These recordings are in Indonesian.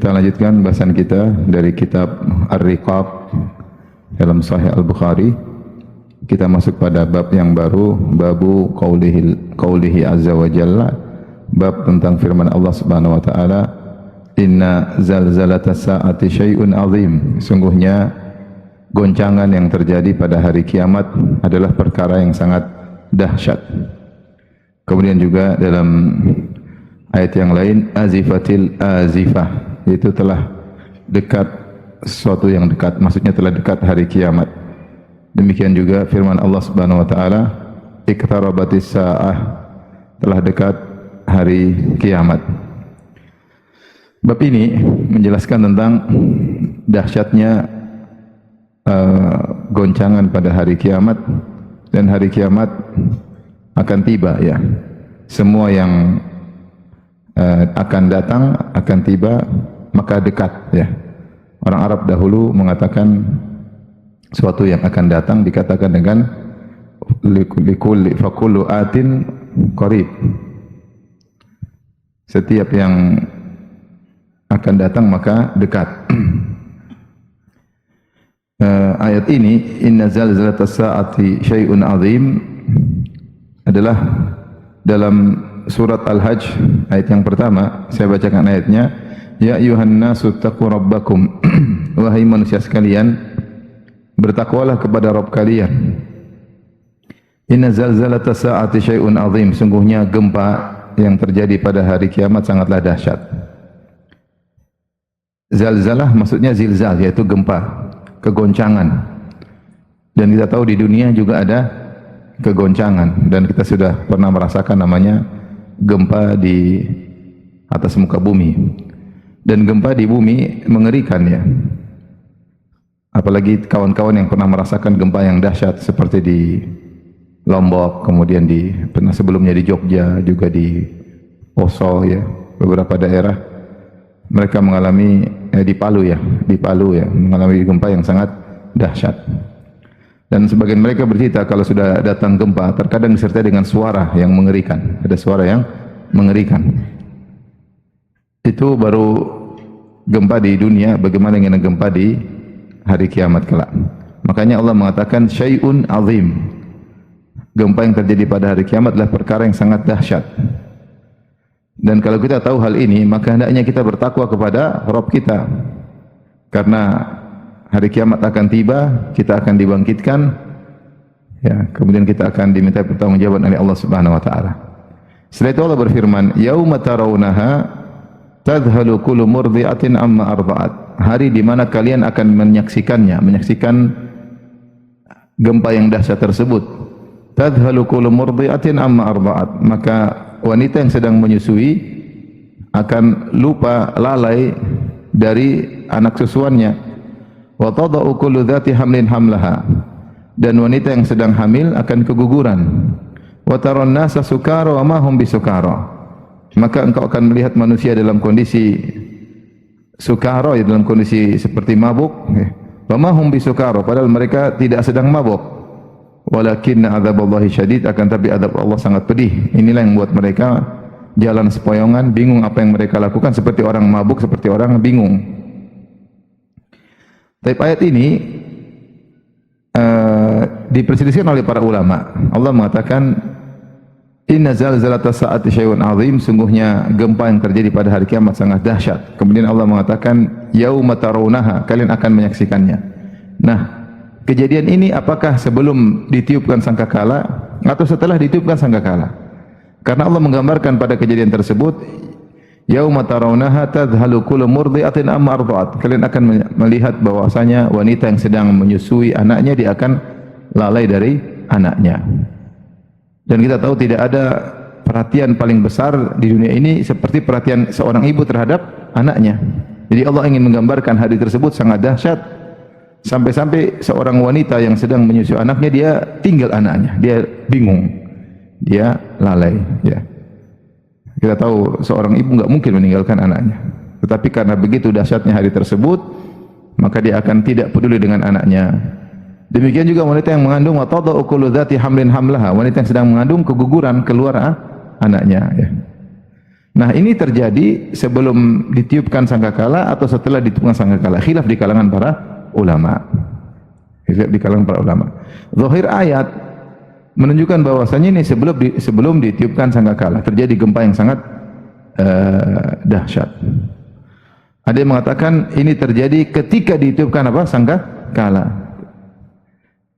Kita lanjutkan bahasan kita dari kitab Ar-Riqaq dalam Sahih Al-Bukhari. Kita masuk pada bab yang baru, babu qaulihi azza wa jalla, bab tentang firman Allah Subhanahu wa taala, inna zalzalatas saati syai'un azim. Sungguhnya goncangan yang terjadi pada hari kiamat adalah perkara yang sangat dahsyat. Kemudian juga dalam ayat yang lain, azifatil azifah, itu telah dekat, sesuatu yang dekat, maksudnya telah dekat hari kiamat. Demikian juga firman Allah Subhanahu wa taala, iqtarabatis saah, telah dekat hari kiamat. Bab ini menjelaskan tentang dahsyatnya goncangan pada hari kiamat, dan hari kiamat akan tiba, ya. Semua yang akan datang, akan tiba, maka dekat, ya. Orang Arab dahulu mengatakan sesuatu yang akan datang dikatakan dengan fakullu atin qarib. Setiap yang akan datang maka dekat. Ayat ini, inna zalzalatas saati syai'un azim, adalah dalam surat Al-Hajj ayat yang pertama. Saya bacakan ayatnya. Ya ayyuhan nasu taqu rabbakum, wahai manusia sekalian, bertakwalah kepada Rabb kalian. Inna zalzalatas saati syai'un azim, sungguhnya gempa yang terjadi pada hari kiamat sangatlah dahsyat. Zalzalah maksudnya zilzal, yaitu gempa, kegoncangan. Dan kita tahu di dunia juga ada kegoncangan, dan kita sudah pernah merasakan namanya gempa di atas muka bumi. Dan gempa di bumi mengerikan, ya. Apalagi kawan-kawan yang pernah merasakan gempa yang dahsyat seperti di Lombok, kemudian pernah sebelumnya di Jogja, juga di Poso, ya, beberapa daerah mereka mengalami di Palu, ya, mengalami gempa yang sangat dahsyat. Dan sebagian mereka bercerita kalau sudah datang gempa, terkadang disertai dengan suara yang mengerikan. Ada suara yang mengerikan. Itu baru gempa di dunia, bagaimana dengan gempa di hari kiamat kelak. Makanya Allah mengatakan syai'un azim. Gempa yang terjadi pada hari kiamat adalah perkara yang sangat dahsyat. Dan kalau kita tahu hal ini, maka hendaknya kita bertakwa kepada Rabb kita. Karena hari kiamat akan tiba, kita akan dibangkitkan, ya, kemudian kita akan diminta pertanggungjawaban oleh Allah Subhanahu wa taala. Setelah itu Allah berfirman, yauma tarawunaha tadhalu kullu murdi'atin amma arda'at. Hari di mana kalian akan menyaksikan gempa yang dahsyat tersebut. Tadhalu kullu murdi'atin amma arda'at. Maka wanita yang sedang menyusui akan lupa, lalai dari anak susuannya. Wa tada'u kullu dhati hamlin hamlaha. Dan wanita yang sedang hamil akan keguguran. Wa taran nasa sukara wa ma hum bisukara. Maka engkau akan melihat manusia dalam kondisi sukara, ya, dalam kondisi seperti mabuk. Wa ma hum bisukara, padahal mereka tidak sedang mabuk. Walakinna adzaballahi syadid, akan tapi azab Allah sangat pedih. Inilah yang membuat mereka jalan sepoyongan, bingung apa yang mereka lakukan, seperti orang mabuk, seperti orang bingung. Tapi ayat ini diperselisihkan oleh para ulama. Allah mengatakan inna zalzalatas saati syai'un azim, sungguhnya gempa yang terjadi pada hari kiamat sangat dahsyat. Kemudian Allah mengatakan yauma tarawunaha, kalian akan menyaksikannya. Nah, kejadian ini apakah sebelum ditiupkan sangkakala atau setelah ditiupkan sangkakala? Karena Allah menggambarkan pada kejadian tersebut, yauma tarawunaha tadhalu kullu murdi'atin amma arda'at. Kalian akan melihat bahwasanya wanita yang sedang menyusui anaknya, dia akan lalai dari anaknya. Dan kita tahu tidak ada perhatian paling besar di dunia ini seperti perhatian seorang ibu terhadap anaknya. Jadi Allah ingin menggambarkan hari tersebut sangat dahsyat, sampai-sampai seorang wanita yang sedang menyusui anaknya, dia tinggal anaknya, dia bingung, dia lalai, ya. Kita tahu seorang ibu enggak mungkin meninggalkan anaknya. Tetapi karena begitu dahsyatnya hari tersebut, maka dia akan tidak peduli dengan anaknya. Demikian juga wanita yang mengandung, wa tada'u kullu dhati hamlin hamlaha, wanita yang sedang mengandung keguguran keluar anaknya, ya. Nah, ini terjadi sebelum ditiupkan sangkakala atau setelah ditiupkan sangkakala. Khilaf di kalangan para ulama. Khilaf di kalangan para ulama. Zahir ayat menunjukkan bahwasanya ini sebelum ditiupkan sangkakala terjadi gempa yang sangat dahsyat. Ada yang mengatakan ini terjadi ketika ditiupkan apa? Sangkakala.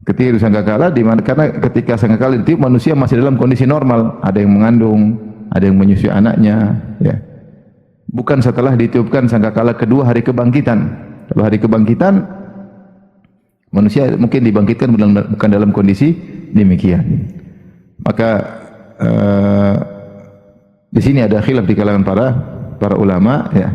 Ketika itu sangkakala di mana karena ketika sangkakala ditiup manusia masih dalam kondisi normal, ada yang mengandung, ada yang menyusui anaknya, ya. Bukan setelah ditiupkan sangkakala kedua hari kebangkitan. Kalau hari kebangkitan manusia mungkin dibangkitkan bukan dalam kondisi demikian. Maka di sini ada khilaf di kalangan para ulama, ya.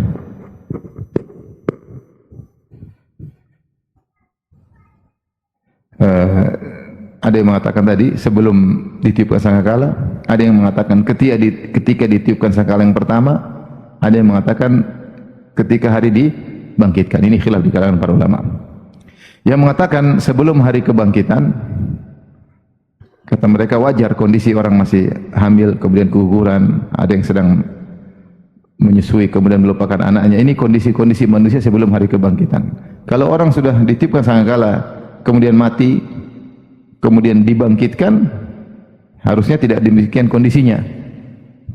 Ada yang mengatakan tadi sebelum ditiupkan sangkakala, ada yang mengatakan ketika ditiupkan sangkakala yang pertama, ada yang mengatakan ketika hari dibangkitkan. Ini khilaf di kalangan para ulama. Yang mengatakan sebelum hari kebangkitan, kata mereka wajar kondisi orang masih hamil, kemudian keguguran, ada yang sedang menyusui kemudian melupakan anaknya. Ini kondisi-kondisi manusia sebelum hari kebangkitan. Kalau orang sudah ditiupkan sangkakala kemudian mati, kemudian dibangkitkan, harusnya tidak demikian kondisinya.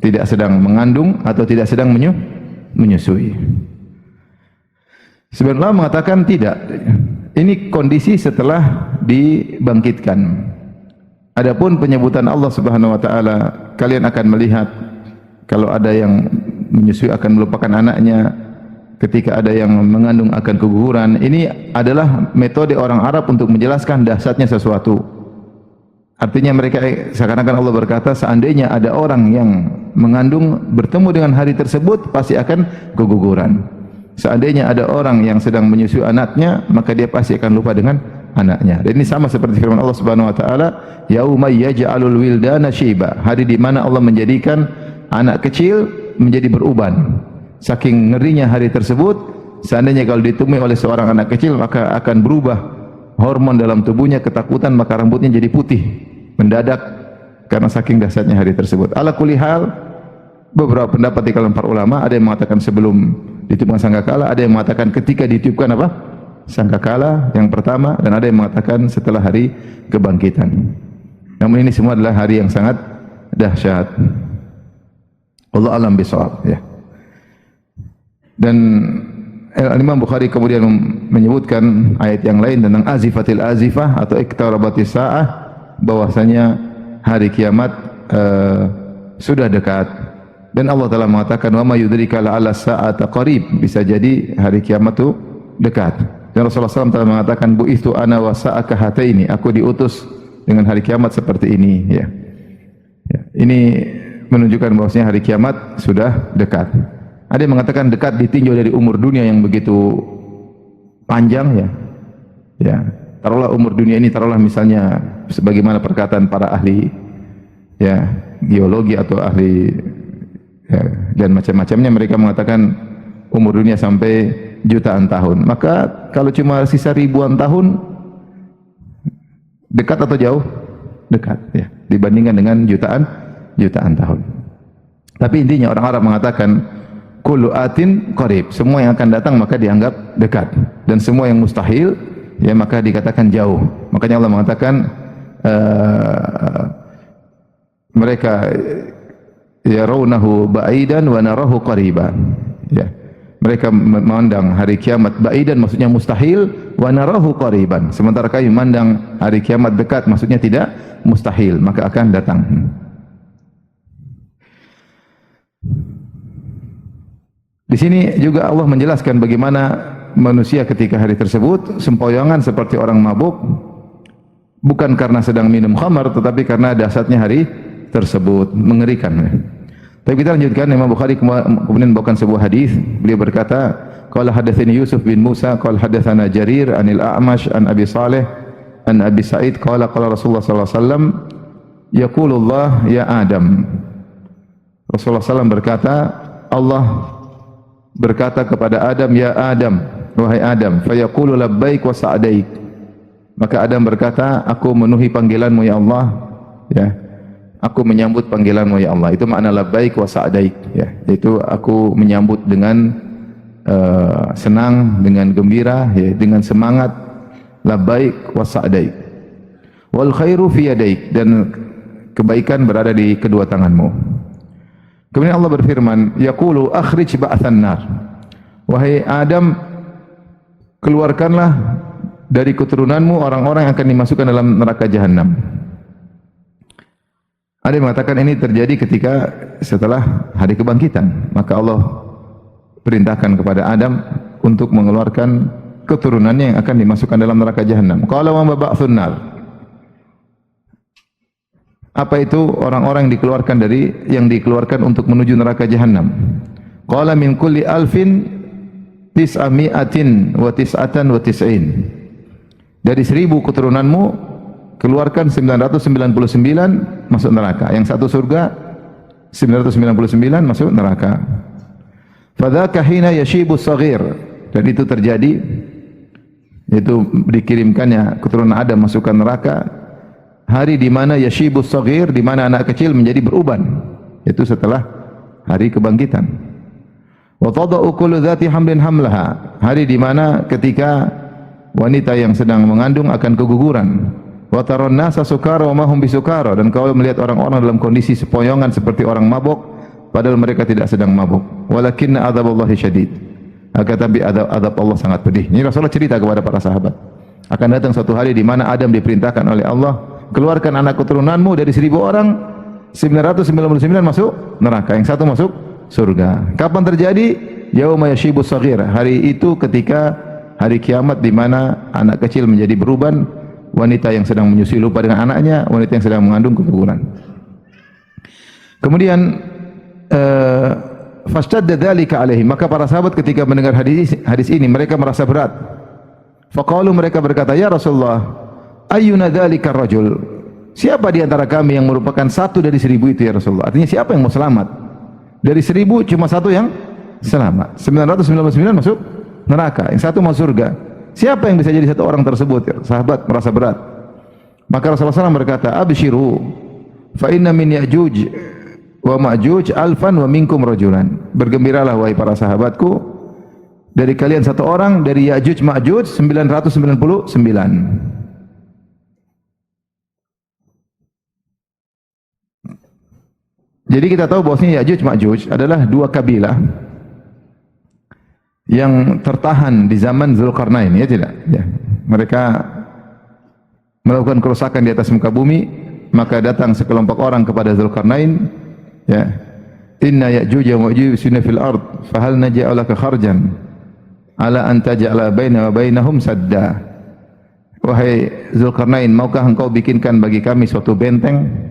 Tidak sedang mengandung atau tidak sedang menyusui. Sebenarnya mengatakan tidak. Ini kondisi setelah dibangkitkan. Adapun penyebutan Allah Subhanahu wa taala, kalian akan melihat kalau ada yang menyusui akan melupakan anaknya, ketika ada yang mengandung akan keguguran. Ini adalah metode orang Arab untuk menjelaskan dahsyatnya sesuatu. Artinya mereka seakan-akan Allah berkata, seandainya ada orang yang mengandung bertemu dengan hari tersebut pasti akan keguguran. Seandainya ada orang yang sedang menyusui anaknya, maka dia pasti akan lupa dengan anaknya. Dan ini sama seperti firman Allah Subhanahu wa taala, yauma yaj'alul wildana syiba, hari di mana Allah menjadikan anak kecil menjadi beruban. Saking ngerinya hari tersebut, seandainya kalau ditemui oleh seorang anak kecil maka akan berubah hormon dalam tubuhnya, ketakutan, maka rambutnya jadi putih mendadak karena saking dahsyatnya hari tersebut. Ala kulli hal, beberapa pendapat di kalangan para ulama, ada yang mengatakan sebelum ditiupkan sangkakala, ada yang mengatakan ketika ditiupkan apa? Sangkakala yang pertama, dan ada yang mengatakan setelah hari kebangkitan. Namun ini semua adalah hari yang sangat dahsyat. Allah alam bisawab, ya. Dan Imam Bukhari kemudian menyebutkan ayat yang lain tentang azifatil azifah atau iqtarabatis saah, bahwasanya hari kiamat sudah dekat. Dan Allah telah mengatakan wa may yudrika la'alla sa'ata qarib, bisa jadi hari kiamat itu dekat. Dan Rasulullah SAW telah mengatakan bu'ithu ana wa sa'aka hataini, aku diutus dengan hari kiamat seperti ini, ya. Ya, ini menunjukkan bahwasanya hari kiamat sudah dekat. Ada yang mengatakan dekat ditinjau dari umur dunia yang begitu panjang, ya. Ya, taruhlah umur dunia ini, taruhlah misalnya sebagaimana perkataan para ahli, ya, geologi atau ahli, ya, dan macam-macamnya, mereka mengatakan umur dunia sampai jutaan tahun. Maka kalau cuma sisa ribuan tahun, dekat atau jauh? Dekat, ya, dibandingkan dengan jutaan tahun. Tapi intinya orang Arab mengatakan kullu atin qarib, semua yang akan datang maka dianggap dekat, dan semua yang mustahil, ya, maka dikatakan jauh. Makanya Allah mengatakan mereka yarawnahu ba'idan wa narahu qariban, ya. Mereka memandang hari kiamat ba'idan maksudnya mustahil, wa narahu qariban, sementara kami memandang hari kiamat dekat maksudnya tidak mustahil, maka akan datang. Di sini juga Allah menjelaskan bagaimana manusia ketika hari tersebut sempoyongan seperti orang mabuk, bukan karena sedang minum khamar, tetapi karena dahsyatnya hari tersebut, mengerikan. Tapi kita lanjutkan. Imam Bukhari kemudian membawakan sebuah hadis. Beliau berkata, qala hadatsani Yusuf bin Musa qala hadatsana Jarir anil A'mash an Abi Saleh an Abi Sa'id qala qala Rasulullah sallallahu alaihi wasallam yaqulullah ya Adam. Rasulullah SAW berkata, Allah berkata kepada Adam, ya Adam, wahai Adam, fayaqulu labbaik wa sa'daik. Maka Adam berkata, aku memenuhi panggilanmu ya Allah, ya. aku menyambut panggilanmu ya Allah. Itu makna labbaik wa sa'daik, ya. Yaitu aku menyambut dengan senang, dengan gembira, ya, dengan semangat. Labbaik wa sa'daik. Wal khairu fi yadaik, dan kebaikan berada di kedua tanganmu. Kemudian Allah berfirman, yaqulu akhrij ba'than nar. Wahai Adam, keluarkanlah dari keturunanmu orang-orang yang akan dimasukkan dalam neraka jahanam. Ada yang mengatakan ini terjadi ketika setelah hari kebangkitan. Maka Allah perintahkan kepada Adam untuk mengeluarkan keturunannya yang akan dimasukkan dalam neraka jahanam. Qala wa ma ba'thun nar. Apa itu orang-orang yang dikeluarkan untuk menuju neraka jahanam? Qala min kulli alfin tis'ami'atin wa tis'atan wa tis'in. Dari 1000 keturunanmu keluarkan 999 masuk neraka. Yang satu surga, 999 masuk neraka. Fadzaka hina yashibu shaghir, dan itu terjadi, itu dikirimkannya keturunan Adam masukkan neraka hari di mana yashibu shaghir, di mana anak kecil menjadi beruban, itu setelah hari kebangkitan. Wa tada'u kullu dzati hamlin hamlaha, hari di mana ketika wanita yang sedang mengandung akan keguguran. Wa taron nasa sukara wa ma hum bisukara, dan kau melihat orang-orang dalam kondisi sepoyongan seperti orang mabuk padahal mereka tidak sedang mabuk. Walakinna adzaballahi syadid, akan tapi adab Allah sangat pedih. Ini Rasulullah cerita kepada para sahabat, akan datang suatu hari di mana Adam diperintahkan oleh Allah, keluarkan anak keturunanmu dari 1000 orang, 999 masuk neraka, yang satu masuk surga. Kapan terjadi? Yauma yashibu shaghir, hari itu ketika hari kiamat di mana anak kecil menjadi beruban, wanita yang sedang menyusui lupa dengan anaknya, wanita yang sedang mengandung keguguran. Kemudian fashtadda dzalika alaihim, maka para sahabat ketika mendengar hadis ini mereka merasa berat. Faqalu, mereka berkata, ya Rasulullah, ayyuna dzalika rajul, siapa di antara kami yang merupakan satu dari 1000 itu ya Rasulullah? Artinya siapa yang mau selamat? Dari 1000 cuma satu yang selamat, 999 masuk neraka, yang satu masuk surga. Siapa yang bisa jadi satu orang tersebut? Sahabat merasa berat. Maka Rasulullah SAW berkata, abshiru fa inna min Ya'juj wa Ma'juj alfan wa minkum rajulan. Bergembiralah wahai para sahabatku, dari kalian satu orang, dari Ya'juj Ma'juj 999. Jadi kita tahu bahwasanya Ya'juj Ma'juj adalah dua kabilah yang tertahan di zaman Zulkarnain, ya tidak? Ya. Mereka melakukan kerusakan di atas muka bumi, maka datang sekelompok orang kepada Zulkarnain, ya. Inna Ya'juj wa Ma'juj yufsiduna fil ard, fa hal naj'alu laka kharjan ala an taj'ala baina wa bainahum sadda. Wahai Zulkarnain, maukah engkau bikinkan bagi kami suatu benteng?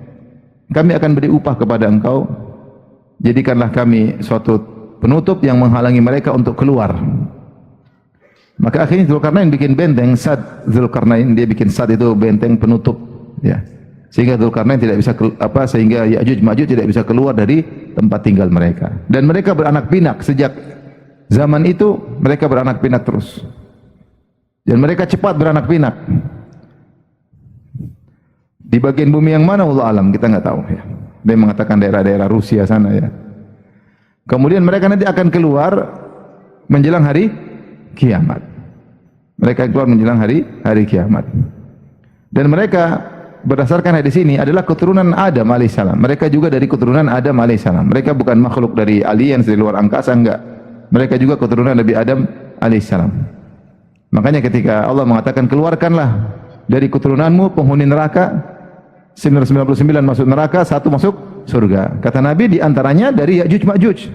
Kami akan beri upah kepada engkau. Jadikanlah kami suatu penutup yang menghalangi mereka untuk keluar. Maka akhirnya Zulkarnain bikin benteng Sad. Zulkarnain dia bikin Sad, itu benteng penutup, ya. Sehingga Zulkarnain tidak bisa sehingga Ya'juj Ma'juj tidak bisa keluar dari tempat tinggal mereka. Dan mereka beranak pinak sejak zaman itu, mereka beranak pinak terus. Dan mereka cepat beranak pinak. Di bagian bumi yang mana Allah alam, kita enggak tahu, ya. Dia mengatakan daerah-daerah Rusia sana, ya. Kemudian mereka nanti akan keluar menjelang hari kiamat. Mereka keluar menjelang hari kiamat. Dan mereka berdasarkan hadis ini adalah keturunan Adam alaihissalam. Mereka juga dari keturunan Adam alaihissalam. Mereka bukan makhluk dari aliens dari luar angkasa, enggak. Mereka juga keturunan Nabi Adam alaihissalam. Makanya ketika Allah mengatakan keluarkanlah dari keturunanmu penghuni neraka, 999 masuk neraka, satu masuk surga. Kata Nabi di antaranya dari Ya'juj Ma'juj.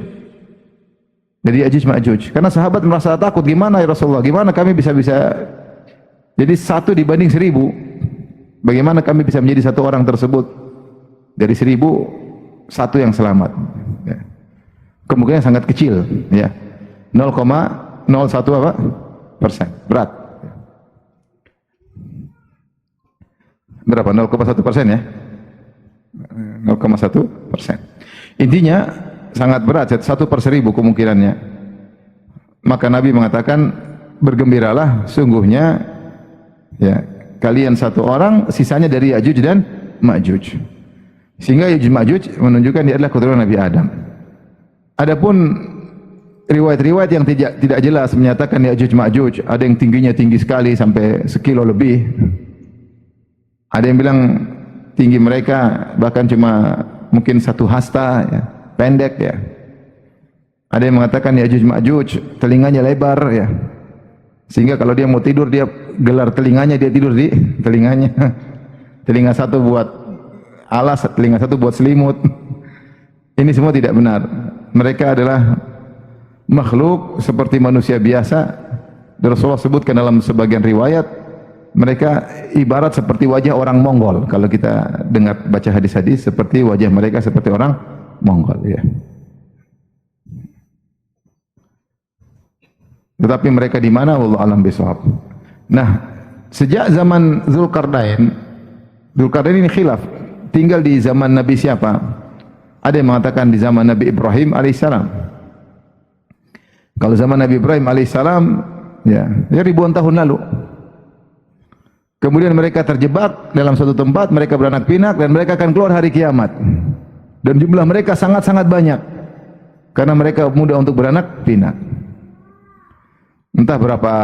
Dari Ya'juj Ma'juj. Karena sahabat merasa takut, gimana ya Rasulullah? Gimana kami bisa jadi satu dibanding 1000? Bagaimana kami bisa menjadi satu orang tersebut? Dari 1000 satu yang selamat. Ya. Kemungkinan sangat kecil, ya. 0,01 apa? persen. Berat. Berapa? 0,1% ya? 0,1%. Intinya sangat berat, 1/1000 kemungkinannya. Maka Nabi mengatakan, bergembiralah, sungguhnya ya kalian satu orang, sisanya dari Ya'juj dan Ma'juj. Sehingga Ya'juj Ma'juj menunjukkan dia adalah keturunan Nabi Adam. Adapun riwayat-riwayat yang tidak jelas menyatakan Ya'juj Ma'juj, ada yang tingginya tinggi sekali sampai sekilo lebih. Ada yang bilang tinggi mereka bahkan cuma mungkin 1 hasta, ya, pendek ya. Ada yang mengatakan Ya'juj Ma'juj telinganya lebar ya. Sehingga kalau dia mau tidur dia gelar telinganya, dia tidur di telinganya. Telinga satu buat alas, telinga satu buat selimut. Ini semua tidak benar. Mereka adalah makhluk seperti manusia biasa. Rasulullah sebutkan dalam sebagian riwayat, mereka ibarat seperti wajah orang Mongol. Kalau kita dengar baca hadis-hadis, seperti wajah mereka seperti orang Mongol ya. Tetapi mereka di mana? Wallahu a'lam bishawab. Nah, sejak zaman Dzulkarnain ini khilaf. Tinggal di zaman Nabi siapa? Ada yang mengatakan di zaman Nabi Ibrahim alaihissalam. Kalau zaman Nabi Ibrahim alaihissalam, ya ribuan tahun lalu. Kemudian mereka terjebak dalam suatu tempat, mereka beranak pinak dan mereka akan keluar hari kiamat. Dan jumlah mereka sangat-sangat banyak. Karena mereka mudah untuk beranak pinak. Entah berapa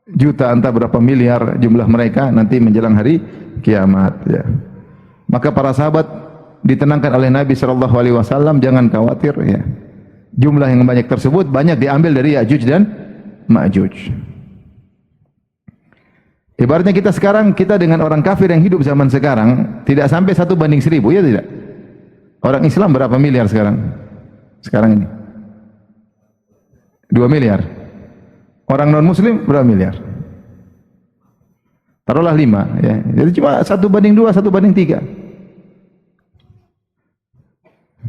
juta, entah berapa miliar jumlah mereka nanti menjelang hari kiamat ya. Maka para sahabat ditenangkan oleh Nabi SAW, jangan khawatir ya. Jumlah yang banyak tersebut banyak diambil dari Ya'juj dan Ma'juj. Ibaratnya kita sekarang, kita dengan orang kafir yang hidup zaman sekarang tidak sampai 1:1000, ya tidak? Orang Islam berapa miliar sekarang? Sekarang ini 2 miliar. Orang non muslim berapa miliar? Taruhlah 5 ya. Jadi cuma 1:2, 1:3.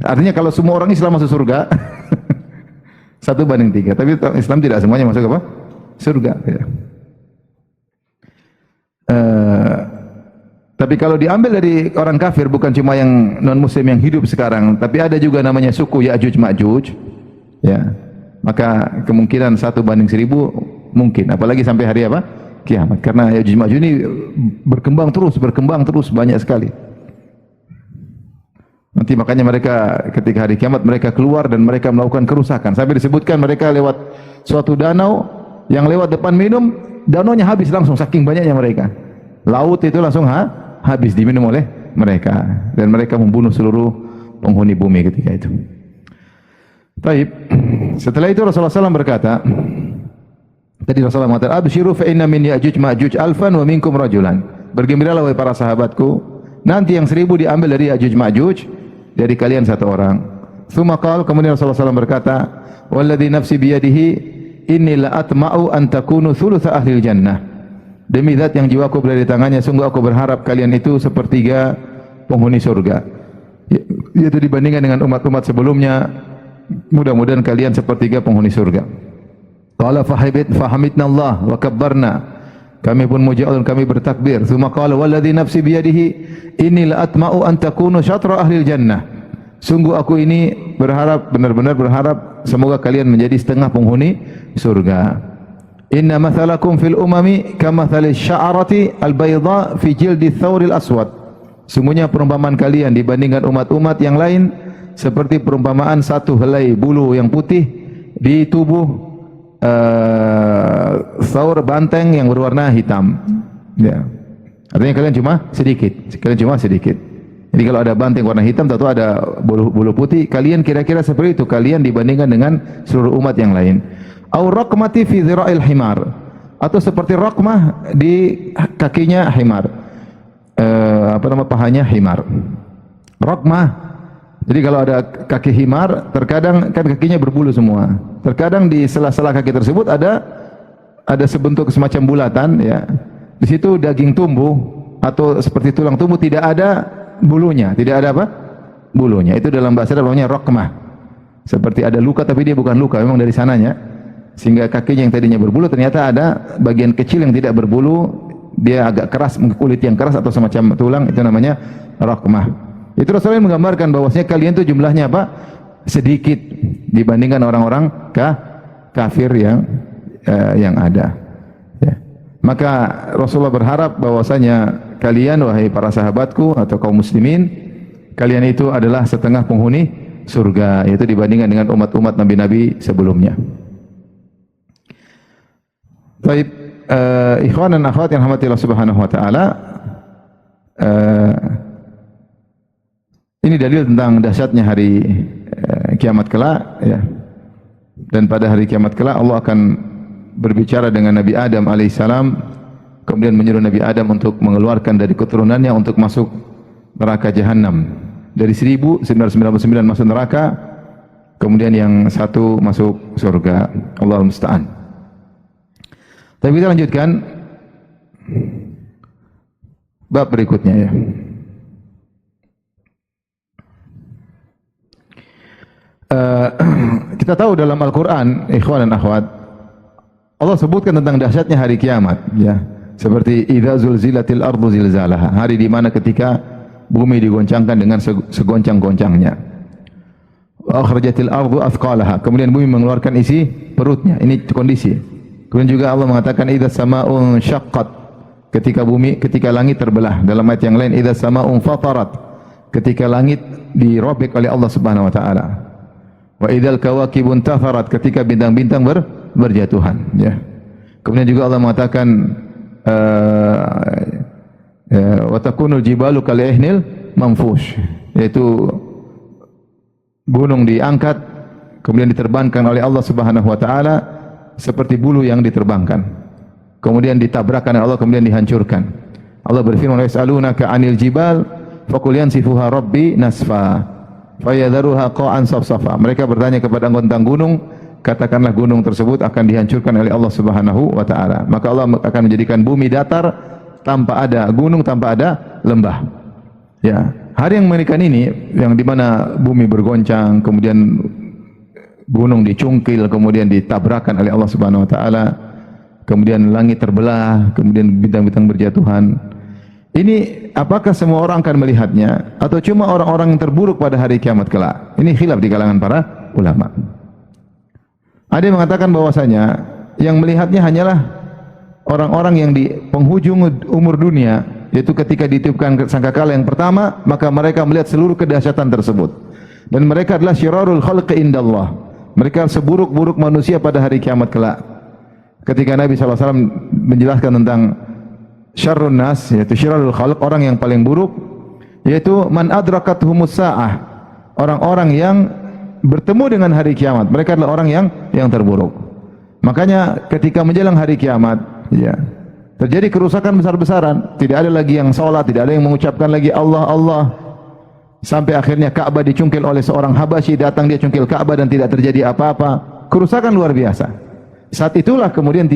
Artinya kalau semua orang Islam masuk surga 1:3. Tapi Islam tidak semuanya masuk apa? Surga ya. Tapi kalau diambil dari orang kafir, bukan cuma yang non muslim yang hidup sekarang, tapi ada juga namanya suku Ya'juj Ma'juj ya. Maka kemungkinan 1:1000 mungkin, apalagi sampai hari apa? Kiamat. Karena Ya'juj Ma'juj ini berkembang terus banyak sekali. Nanti makanya mereka ketika hari kiamat mereka keluar dan mereka melakukan kerusakan. Sampai disebutkan mereka lewat suatu danau, yang lewat depan minum, danaunya habis langsung saking banyaknya mereka. Laut itu langsung habis diminum oleh mereka, dan mereka membunuh seluruh penghuni bumi ketika itu. Baik. Setelah itu Rasulullah SAW berkata, tadi Rasulullah mengatakan, "Abshiru fa inna min Ya'juj Ma'juj alfan wa minkum rajulan." Bergembiralah wahai para sahabatku, nanti yang 1000 diambil dari Ya'juj Ma'juj, dari kalian 1 orang. Tsumma qala, kemudian Rasulullah SAW berkata, "Walladzi nafsi biyadihi inni la atma'u an takunu thulutsa ahlil jannah." Demi zat yang jiwaku berada di tangannya, sungguh aku berharap kalian itu sepertiga penghuni surga. Yaitu dibandingkan dengan umat-umat sebelumnya, mudah-mudahan kalian sepertiga penghuni surga. Qala fahamidna Allah wa kabbarna. Kami pun muji Allah, kami bertakbir. Tsumma qala walladzi nafsi biyadihi inni la atma'u an takunu syatra ahlil jannah. Sungguh aku ini berharap, benar-benar berharap semoga kalian menjadi setengah penghuni surga. Inna mathalakum fil umami kamathali sya'arati al-bayda fi jildi thawril aswad. Sungguhnya perumpamaan kalian dibandingkan umat-umat yang lain seperti perumpamaan satu helai bulu yang putih di tubuh thawr, banteng yang berwarna hitam. Ya. Artinya kalian cuma sedikit. Jadi kalau ada banteng warna hitam, tentu ada bulu putih. Kalian kira-kira seperti itu. Kalian dibandingkan dengan seluruh umat yang lain. Au raqmati fi dhira'il himar, atau seperti raqmah di kakinya himar. Pahanya himar. Raqmah. Jadi kalau ada kaki himar, terkadang kan kakinya berbulu semua. Terkadang di sela-sela kaki tersebut ada sebentuk semacam bulatan ya. Di situ daging tumbuh atau seperti tulang tumbuh, tidak ada bulunya, tidak ada apa? Bulunya. Itu dalam bahasa Arab namanya raqmah. Seperti ada luka tapi dia bukan luka, memang dari sananya. Sehingga kakinya yang tadinya berbulu ternyata ada bagian kecil yang tidak berbulu, dia agak keras, kulit yang keras atau semacam tulang, itu namanya raqmah. Itu Rasulullah menggambarkan bahwasanya kalian itu jumlahnya apa? Sedikit dibandingkan orang-orang kafir yang ada. Ya. Maka Rasulullah berharap bahwasanya kalian wahai para sahabatku atau kaum muslimin, kalian itu adalah setengah penghuni surga, yaitu dibandingkan dengan umat-umat nabi-nabi sebelumnya. Baik, ikhwan dan akhwat yang rahmati Allah Subhanahu wa taala, ini dalil tentang dahsyatnya hari kiamat kelak, ya. Dan pada hari kiamat kelak Allah akan berbicara dengan Nabi Adam alaihissalam, kemudian menyuruh Nabi Adam untuk mengeluarkan dari keturunannya untuk masuk neraka Jahannam. Dari 1999 masuk neraka, kemudian yang satu masuk surga. Allahul musta'an. Tapi kita lanjutkan bab berikutnya, ya. Kita tahu dalam Al-Quran, ikhwan dan akhwat, Allah sebutkan tentang dahsyatnya hari kiamat, ya. Seperti idza zulzilatil ardu zilzalaha, hari di mana ketika bumi digoncangkan dengan segoncang-goncangnya. Wa akhrajatil ardu athqalaha, kemudian bumi mengeluarkan isi perutnya. Ini kondisi. Kemudian juga Allah mengatakan idza samaa'un syaqqat, ketika langit terbelah. Dalam ayat yang lain idza samaa'un fatarat, ketika langit dirobek oleh Allah Subhanahu wa taala. Wa idzal kawakibun tatharat, ketika bintang-bintang berjatuhan, ya. Kemudian juga Allah mengatakan wa takunul jibalu kal ihnil manfush, yaitu gunung diangkat kemudian diterbangkan oleh Allah Subhanahu wa taala seperti bulu yang diterbangkan, kemudian ditabrakkan oleh Allah, kemudian dihancurkan. Allah berfirman, "Yas'alunaka 'anil jibal faqul yansifuha rabbi nasfa fayadharuha qa'an safsafa." Mereka bertanya kepada tentang gunung, katakanlah gunung tersebut akan dihancurkan oleh Allah Subhanahu wa taala. Maka Allah akan menjadikan bumi datar tanpa ada gunung, tanpa ada lembah. Ya, hari yang mengerikan ini, yang di mana bumi bergoncang, kemudian gunung dicungkil, kemudian ditabrakkan oleh Allah Subhanahu wa taala, kemudian langit terbelah, kemudian bintang-bintang berjatuhan. Ini apakah semua orang akan melihatnya atau cuma orang-orang yang terburuk pada hari kiamat kelak? Ini khilaf di kalangan para ulama. Ada yang mengatakan bahwasanya yang melihatnya hanyalah orang-orang yang di penghujung umur dunia, yaitu ketika ditiupkan sangkakala yang pertama, maka mereka melihat seluruh kedahsyatan tersebut. Dan mereka adalah syirarul khalqi indallah. Mereka seburuk-buruk manusia pada hari kiamat kelak. Ketika Nabi SAW menjelaskan tentang syarrun nas, yaitu syirarul khalq, orang yang paling buruk, yaitu man adrakathumus sa'ah, orang-orang yang bertemu dengan hari kiamat. Mereka adalah orang yang terburuk. Makanya ketika menjelang hari kiamat, ya, terjadi kerusakan besar-besaran. Tidak ada lagi yang salat, tidak ada yang mengucapkan lagi Allah Allah. Sampai akhirnya Ka'bah dicungkil oleh seorang Habasyi, datang dia cungkil Ka'bah dan tidak terjadi apa-apa. Kerusakan luar biasa. Saat itulah kemudian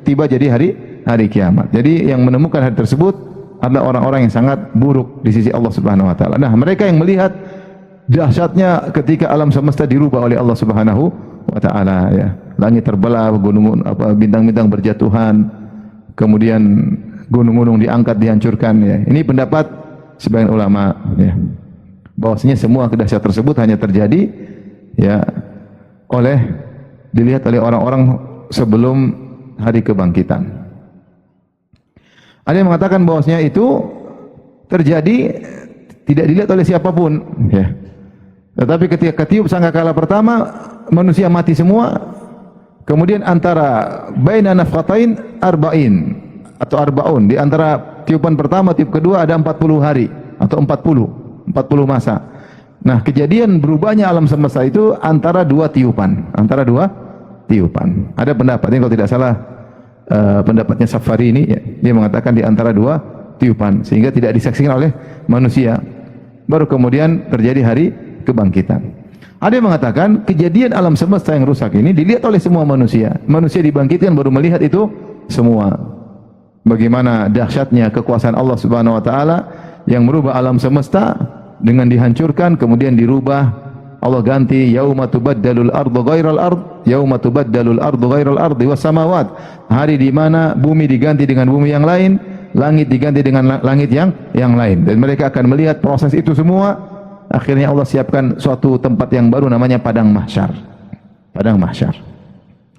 tiba jadi hari kiamat. Jadi yang menemukan hari tersebut adalah orang-orang yang sangat buruk di sisi Allah Subhanahu wa taala. Nah, mereka yang melihat dahsyatnya ketika alam semesta dirubah oleh Allah Subhanahu wa taala, ya. Langit terbelah, gunung bintang-bintang berjatuhan, kemudian gunung-gunung diangkat, dihancurkan, ya. Ini pendapat sebagian ulama, ya, bahwasanya semua kedahsyatan tersebut hanya terjadi, ya, dilihat oleh orang-orang sebelum hari kebangkitan. Ada yang mengatakan bahwasanya itu terjadi tidak dilihat oleh siapapun, ya. Tetapi ketika tiup sangkakala pertama, manusia mati semua. Kemudian antara baina nafqatain arba'in atau arbaun, di antara tiupan pertama, tiup kedua ada 40 hari atau 40 masa. Nah, kejadian berubahnya alam semesta itu antara dua tiupan, Ada pendapat, ini kalau tidak salah pendapatnya Safari ini, ya, dia mengatakan di antara dua tiupan, sehingga tidak disaksikan oleh manusia. Baru kemudian terjadi hari kebangkitan. Ada yang mengatakan kejadian alam semesta yang rusak ini dilihat oleh semua manusia. Manusia dibangkitkan baru melihat itu semua. Bagaimana dahsyatnya kekuasaan Allah Subhanahu wa taala yang merubah alam semesta dengan dihancurkan kemudian dirubah. Allah ganti yauma tubaddalul ardu ghairal ard, yauma tubaddalul ardu ghairal ardi was samawat. Hari di mana bumi diganti dengan bumi yang lain, langit diganti dengan langit yang lain. Dan mereka akan melihat proses itu semua. Akhirnya Allah siapkan suatu tempat yang baru namanya padang mahsyar. Padang mahsyar.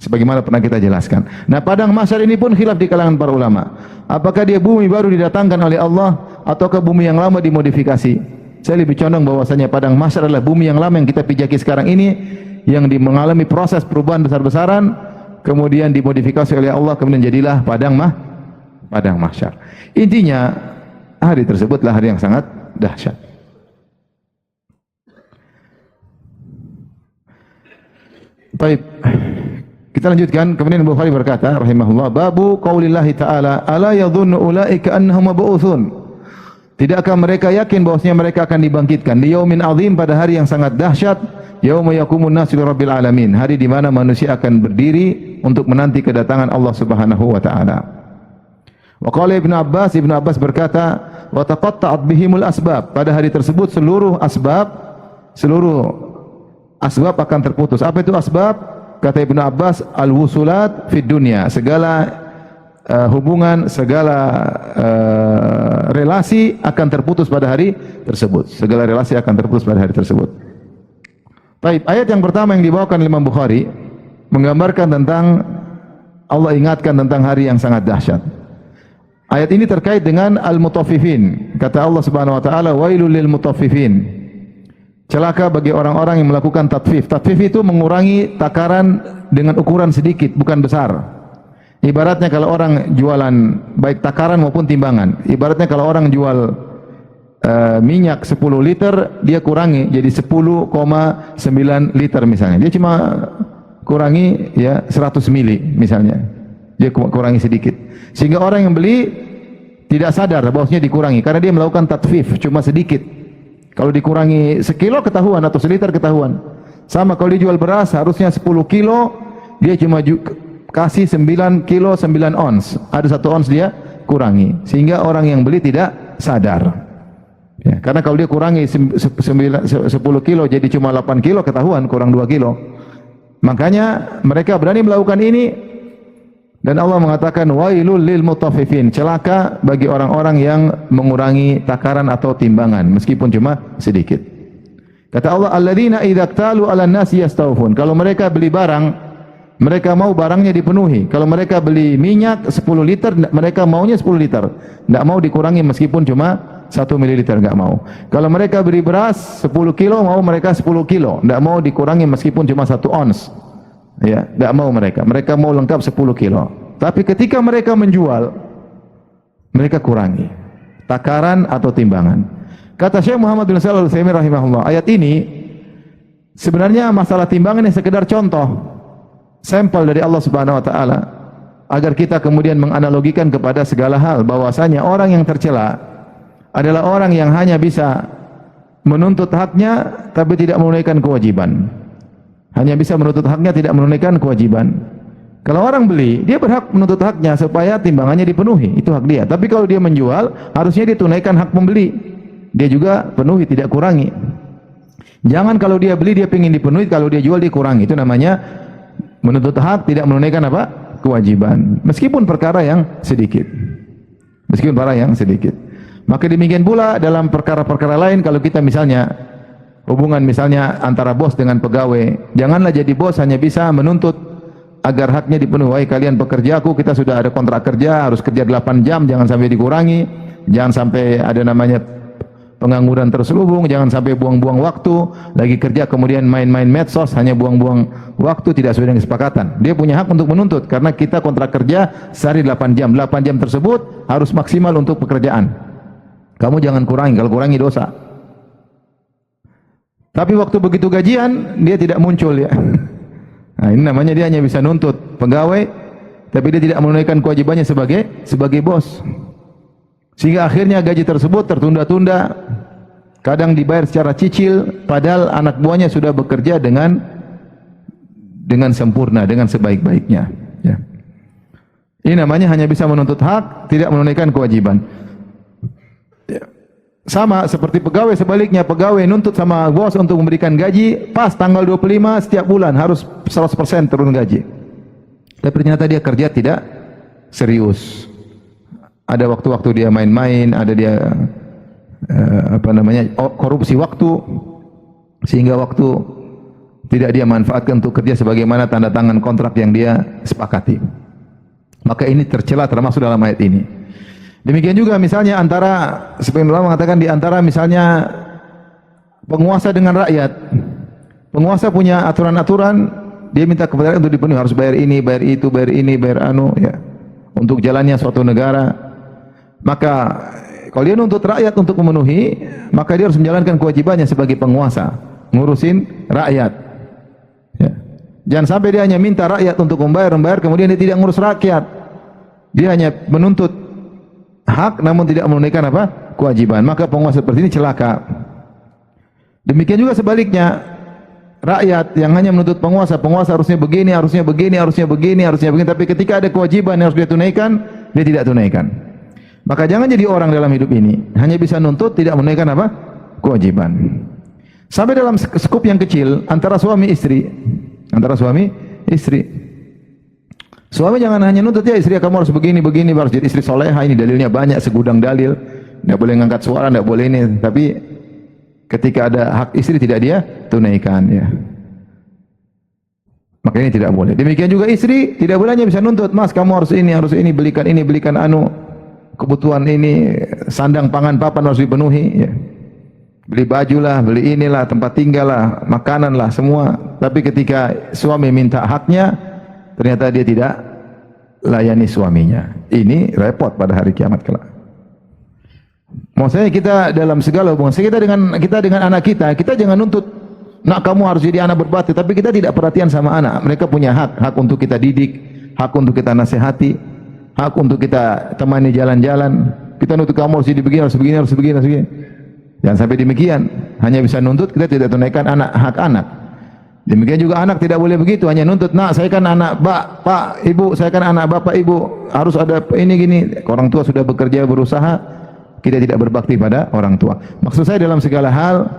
Sebagaimana pernah kita jelaskan. Nah, padang mahsyar ini pun khilaf di kalangan para ulama. Apakah dia bumi baru didatangkan oleh Allah ataukah bumi yang lama dimodifikasi? Saya lebih condong bahwasanya padang mahsyar adalah bumi yang lama yang kita pijaki sekarang ini, yang mengalami proses perubahan besar-besaran, kemudian dimodifikasi oleh Allah, kemudian jadilah padang mahsyar. Intinya hari tersebutlah hari yang sangat dahsyat. Baik, kita lanjutkan. Kemudian Bukhari berkata rahimahullah, babu qaulillahi ta'ala ala yadhunnu ulaika annahum mab'utsun. Tidakkah mereka yakin bahwasanya mereka akan dibangkitkan di yaumin azim, pada hari yang sangat dahsyat, yauma yaqumun nasu lirabbil alamin, hari di mana manusia akan berdiri untuk menanti kedatangan Allah Subhanahu wa taala. Wa qala Ibnu Abbas berkata, wa taqatta'at bihimul asbab, pada hari tersebut seluruh asbab akan terputus. Apa itu asbab? Kata Ibnu Abbas, al-wusulat fid dunya, segala hubungan, segala relasi akan terputus pada hari tersebut. Segala relasi akan terputus pada hari tersebut. Baik, ayat yang pertama yang dibawakan Imam Bukhari menggambarkan tentang Allah ingatkan tentang hari yang sangat dahsyat. Ayat ini terkait dengan al-mutaffifin. Kata Allah Subhanahu wa taala, wailul lil mutaffifin. Celaka bagi orang-orang yang melakukan tatfif. Tatfif itu mengurangi takaran dengan ukuran sedikit, bukan besar. Ibaratnya kalau orang jualan baik takaran maupun timbangan. Ibaratnya kalau orang jual minyak 10 liter, dia kurangi jadi 10,9 liter misalnya. Dia cuma kurangi ya 100 mili misalnya. Dia kurangi sedikit. Sehingga orang yang beli tidak sadar bahwasanya dikurangi karena dia melakukan tatfif, cuma sedikit. Kalau dikurangi sekilo ketahuan atau seliter ketahuan. Sama kalau dijual beras harusnya 10 kilo, dia cuma kasih 9 kilo 9 ons. Ada 1 ons dia kurangi. Sehingga orang yang beli tidak sadar. Ya, karena kalau dia kurangi 10 kilo jadi cuma 8 kilo ketahuan, kurang 2 kilo. Makanya mereka berani melakukan ini. Dan Allah mengatakan wailul lil mutaffifin, celaka bagi orang-orang yang mengurangi takaran atau timbangan meskipun cuma sedikit. Kata Allah, alladzina idza iktalu 'alan nasi yastawfun. Kalau mereka beli barang, mereka mau barangnya dipenuhi. Kalau mereka beli minyak 10 liter, mereka maunya 10 liter. Enggak mau dikurangi meskipun cuma 1 mililiter, enggak mau. Kalau mereka beli beras 10 kilo, mau mereka 10 kilo. Enggak mau dikurangi meskipun cuma 1 ons. Ya, enggak mau mereka. Mereka mau lengkap 10 kilo. Tapi ketika mereka menjual, mereka kurangi takaran atau timbangan. Kata Syekh Muhammad bin Shalih Al-Utsaimin rahimahullah, ayat ini sebenarnya masalah timbangan yang sekedar contoh, sampel dari Allah Subhanahu wa taala agar kita kemudian menganalogikan kepada segala hal bahwasanya orang yang tercela adalah orang yang hanya bisa menuntut haknya tapi tidak menunaikan kewajiban. Hanya bisa menuntut haknya, tidak menunaikan kewajiban. Kalau orang beli, dia berhak menuntut haknya supaya timbangannya dipenuhi, itu hak dia. Tapi kalau dia menjual, harusnya dia tunaikan hak pembeli. Dia juga penuhi, tidak kurangi. Jangan kalau dia beli dia ingin dipenuhi, kalau dia jual dia kurangi. Itu namanya menuntut hak, tidak menunaikan apa? Kewajiban. Meskipun perkara yang sedikit. Meskipun perkara yang sedikit. Maka demikian pula dalam perkara-perkara lain, kalau kita misalnya hubungan misalnya antara bos dengan pegawai, janganlah jadi bos hanya bisa menuntut agar haknya dipenuhi. Wahai kalian pekerjaku, kita sudah ada kontrak kerja, harus kerja 8 jam, jangan sampai dikurangi, jangan sampai ada namanya pengangguran terselubung, jangan sampai buang-buang waktu, lagi kerja kemudian main-main medsos, hanya buang-buang waktu, tidak sesuai dengan kesepakatan. Dia punya hak untuk menuntut, karena kita kontrak kerja sehari 8 jam, 8 jam tersebut harus maksimal untuk pekerjaan. Kamu jangan kurangi, kalau kurangi dosa. Tapi waktu begitu gajian, dia tidak muncul ya. Nah, ini namanya dia hanya bisa nuntut pegawai, tapi dia tidak menunaikan kewajibannya sebagai bos. Sehingga akhirnya gaji tersebut tertunda-tunda, kadang dibayar secara cicil, padahal anak buahnya sudah bekerja dengan sempurna, dengan sebaik-baiknya. Ya. Ini namanya hanya bisa menuntut hak, tidak menunaikan kewajiban. Ya. Sama seperti pegawai, sebaliknya pegawai nuntut sama bos untuk memberikan gaji pas tanggal 25 setiap bulan harus 100% turun gaji. Tapi ternyata dia kerja tidak serius. Ada waktu-waktu dia main-main, ada dia korupsi waktu, sehingga waktu tidak dia manfaatkan untuk kerja sebagaimana tanda tangan kontrak yang dia sepakati. Maka ini tercela termasuk dalam ayat ini. Demikian juga misalnya antara, sebagian ulama mengatakan di antara misalnya penguasa dengan rakyat. Penguasa punya aturan-aturan, dia minta kepada rakyat untuk dipenuhi, harus bayar ini, bayar itu, bayar ini, bayar anu, ya, untuk jalannya suatu negara. Maka kalau dia nuntut rakyat untuk memenuhi, maka dia harus menjalankan kewajibannya sebagai penguasa, ngurusin rakyat. Ya. Jangan sampai dia hanya minta rakyat untuk membayar, kemudian dia tidak ngurus rakyat. Dia hanya menuntut hak namun tidak menunaikan apa? Kewajiban. Maka penguasa seperti ini celaka. Demikian juga sebaliknya, rakyat yang hanya menuntut penguasa, penguasa harusnya begini, harusnya begini, harusnya begini, harusnya begini, tapi ketika ada kewajiban yang harus dia tunaikan, dia tidak tunaikan. Maka jangan jadi orang dalam hidup ini hanya bisa nuntut, tidak menunaikan apa? Kewajiban. Sampai dalam skup yang kecil antara suami istri, suami jangan hanya nuntut, ya istri kamu harus begini, begini, harus jadi istri soleha, ini dalilnya banyak, segudang dalil, tidak boleh ngangkat suara, tidak boleh ini, tapi ketika ada hak istri tidak dia tunaikan, ya. Maka ini tidak boleh. Demikian juga istri tidak boleh hanya bisa nuntut, mas kamu harus ini, belikan anu, kebutuhan ini, sandang pangan papan harus dipenuhi, ya. Beli baju lah, beli inilah, tempat tinggal lah, makanan lah, semua. Tapi ketika suami minta haknya, ternyata dia tidak layani suaminya. Ini repot pada hari kiamat kelak. Maksudnya kita dalam segala hubungan kita dengan anak kita jangan nuntut, nak kamu harus jadi anak berbakti, tapi kita tidak perhatian sama anak. Mereka punya hak untuk kita didik, hak untuk kita nasihati, hak untuk kita temani jalan-jalan. Kita nuntut kamu harus jadi begini, harus begini, harus begini, harus begini. Jangan sampai demikian. Hanya bisa nuntut, kita tidak tunaikan hak anak. Demikian juga anak tidak boleh begitu, hanya nuntut, nak saya kan anak pak, ibu, saya kan anak bapak, ibu, harus ada ini gini. Orang tua sudah bekerja, berusaha, kita tidak berbakti pada orang tua. Maksud saya dalam segala hal,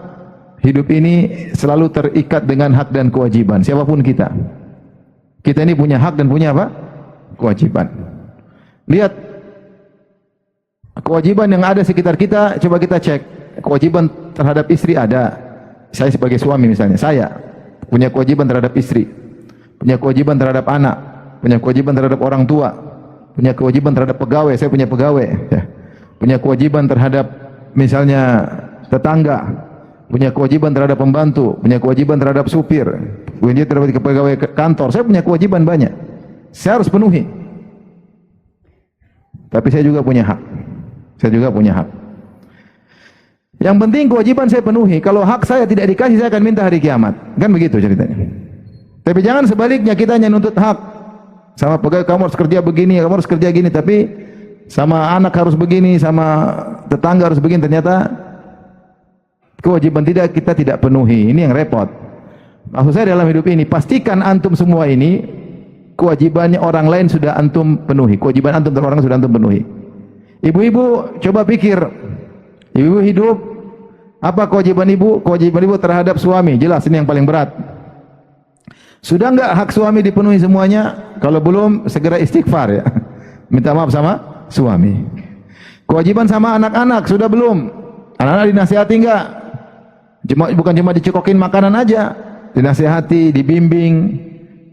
hidup ini selalu terikat dengan hak dan kewajiban, siapapun kita. Kita ini punya hak dan punya apa? Kewajiban. Lihat kewajiban yang ada sekitar kita, coba kita cek. Kewajiban terhadap istri ada. Saya sebagai suami misalnya, saya punya kewajiban terhadap istri, punya kewajiban terhadap anak, punya kewajiban terhadap orang tua, punya kewajiban terhadap pegawai, saya punya pegawai, ya. Punya kewajiban terhadap misalnya tetangga, punya kewajiban terhadap pembantu, punya kewajiban terhadap supir, punya terhadap pegawai kantor. Saya punya kewajiban banyak, saya harus penuhi. Tapi saya juga punya hak. Yang penting kewajiban saya penuhi. Kalau hak saya tidak dikasih, saya akan minta hari kiamat. Kan begitu ceritanya. Tapi jangan sebaliknya, kita hanya nuntut hak. Sama pegawai, kamu harus kerja begini, kamu harus kerja gini, tapi sama anak harus begini, sama tetangga harus begini. Ternyata kewajiban kita tidak penuhi. Ini yang repot. Maksud saya dalam hidup ini, pastikan antum semua ini kewajibannya orang lain sudah antum penuhi. Kewajiban antum terhadap orang sudah antum penuhi. Ibu-ibu coba pikir, ibu hidup, apa kewajiban ibu? Kewajiban ibu terhadap suami, jelas ini yang paling berat. Sudah enggak hak suami dipenuhi semuanya? Kalau belum, segera istighfar, ya. Minta maaf sama suami. Kewajiban sama anak-anak, sudah belum? Anak-anak dinasihati enggak? Bukan cuma dicekokin makanan aja, dinasihati, dibimbing,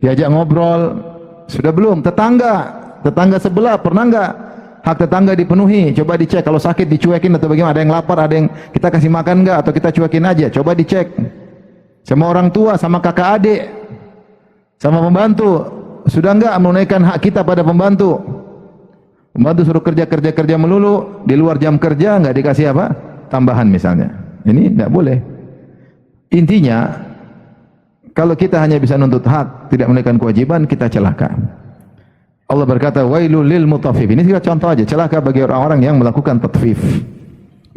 diajak ngobrol. Sudah belum? Tetangga sebelah pernah enggak hak tetangga dipenuhi? Coba dicek. Kalau sakit dicuekin atau bagaimana? Ada yang lapar, ada yang kita kasih makan enggak atau kita cuekin aja? Coba dicek. Sama orang tua, sama kakak adik, sama pembantu, sudah enggak menunaikan hak kita pada pembantu? Pembantu suruh kerja melulu, di luar jam kerja enggak dikasih apa? Tambahan misalnya. Ini enggak boleh. Intinya, kalau kita hanya bisa nuntut hak, tidak menunaikan kewajiban, kita celaka. Allah berkata, wailul lil mutaffifin. Ini kita contoh aja, celaka bagi orang-orang yang melakukan tatfif,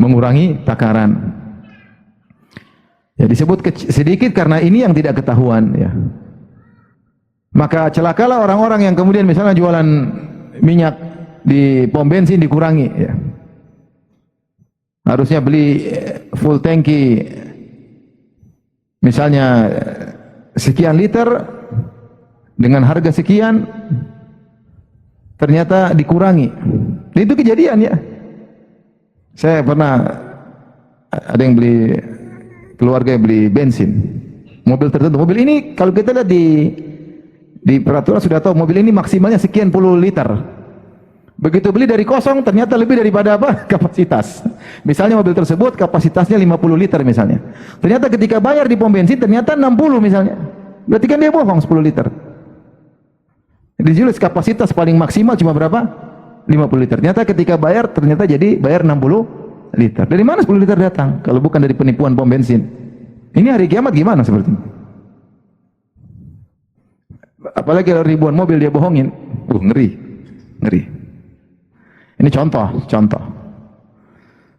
mengurangi takaran. Ya, disebut sedikit karena ini yang tidak ketahuan, ya. Maka celakalah orang-orang yang kemudian misalnya jualan minyak di pom bensin dikurangi, ya. Harusnya beli full tangki misalnya sekian liter dengan harga sekian, ternyata dikurangi. Itu kejadian, ya. Saya pernah ada yang beli, keluarga yang beli bensin, mobil tertentu. Mobil ini kalau kita lihat di peraturan sudah tahu mobil ini maksimalnya sekian puluh liter. Begitu beli dari kosong, ternyata lebih daripada apa? Kapasitas. Misalnya mobil tersebut kapasitasnya 50 liter misalnya. Ternyata ketika bayar di pom bensin, ternyata 60 misalnya. Berarti kan dia bohong 10 liter. Dijual kapasitas paling maksimal cuma berapa? 50 liter. Ternyata ketika bayar, ternyata jadi bayar 60 liter. Dari mana 10 liter datang? Kalau bukan dari penipuan pom bensin. Ini hari kiamat gimana seperti ini? Apalagi kalau ribuan mobil dia bohongin. Ngeri. Ngeri. Ini contoh.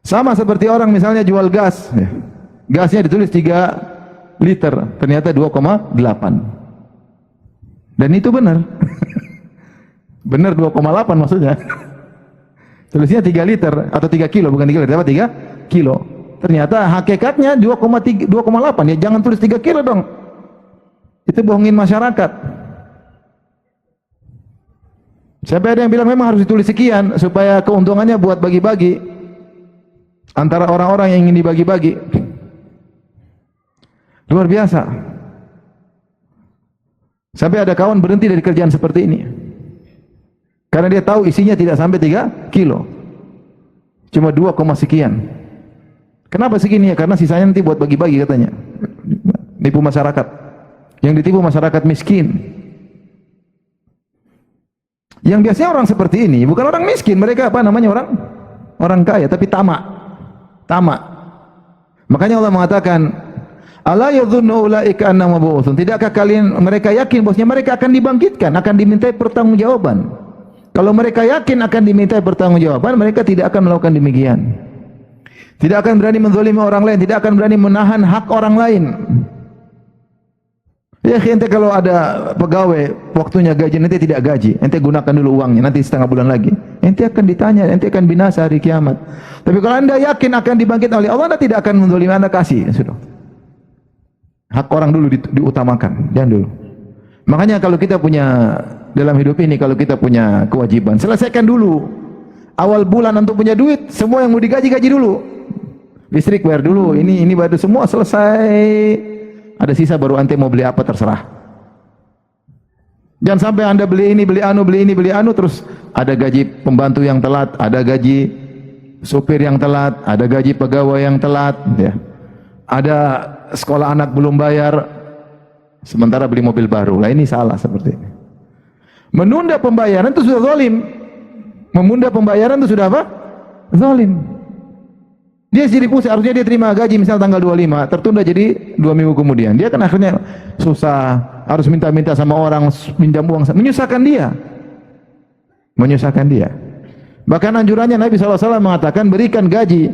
Sama seperti orang misalnya jual gas. Ya. Gasnya ditulis 3 liter. Ternyata 2,8. Dan itu benar. Benar 2,8 maksudnya. Tulisnya 3 liter atau 3 kilo, bukan 3 liter, apa 3 kilo. Ternyata hakikatnya 2,8. Ya jangan tulis 3 kilo dong. Itu bohongin masyarakat. Sampai ada yang bilang memang harus ditulis sekian supaya keuntungannya buat bagi-bagi antara orang-orang yang ingin dibagi-bagi. Luar biasa. Sampai ada kawan berhenti dari kerjaan seperti ini. Karena dia tahu isinya tidak sampai 3 kilo. Cuma 2, sekian. Kenapa segini ya? Karena sisanya nanti buat bagi-bagi katanya. Nipu masyarakat. Yang ditipu masyarakat miskin. Yang biasanya orang seperti ini bukan orang miskin, mereka apa namanya orang kaya tapi tamak. Makanya Allah mengatakan, "Ala yadhunnu ulaika annahum mab'utsun?" Tidakkah mereka yakin bahwasanya mereka akan dibangkitkan, akan dimintai pertanggungjawaban? Kalau mereka yakin akan dimintai pertanggungjawaban, mereka tidak akan melakukan demikian. Tidak akan berani menzalimi orang lain, tidak akan berani menahan hak orang lain. Ya, ente kalau ada pegawai waktunya gaji, nanti tidak gaji, ente gunakan dulu uangnya, nanti setengah bulan lagi, ente akan ditanya, ente akan binasa hari kiamat. Tapi kalau anda yakin akan dibangkitkan oleh Allah, anda tidak akan menzalimi, anda kasih, sudah. Hak orang dulu diutamakan, jangan dulu. Makanya kalau kita punya dalam hidup ini, kalau kita punya kewajiban, selesaikan dulu. Awal bulan untuk punya duit, semua yang mau digaji gaji dulu. Listrik bayar dulu, ini bayar semua selesai. Ada sisa baru ante mau beli apa terserah. Jangan sampai anda beli ini, beli anu, terus ada gaji pembantu yang telat, ada gaji supir yang telat, ada gaji pegawai yang telat, ya. Ada sekolah anak belum bayar, sementara beli mobil baru. Lah ini salah seperti ini. Menunda pembayaran itu sudah zalim. Memunda pembayaran itu sudah apa? Zalim. Dia jadi pusing, harusnya dia terima gaji misal tanggal 25, tertunda jadi 2 minggu kemudian. Dia kan akhirnya susah, harus minta-minta sama orang, minjam uang, menyusahkan dia. Bahkan anjurannya Nabi SAW mengatakan, berikan gaji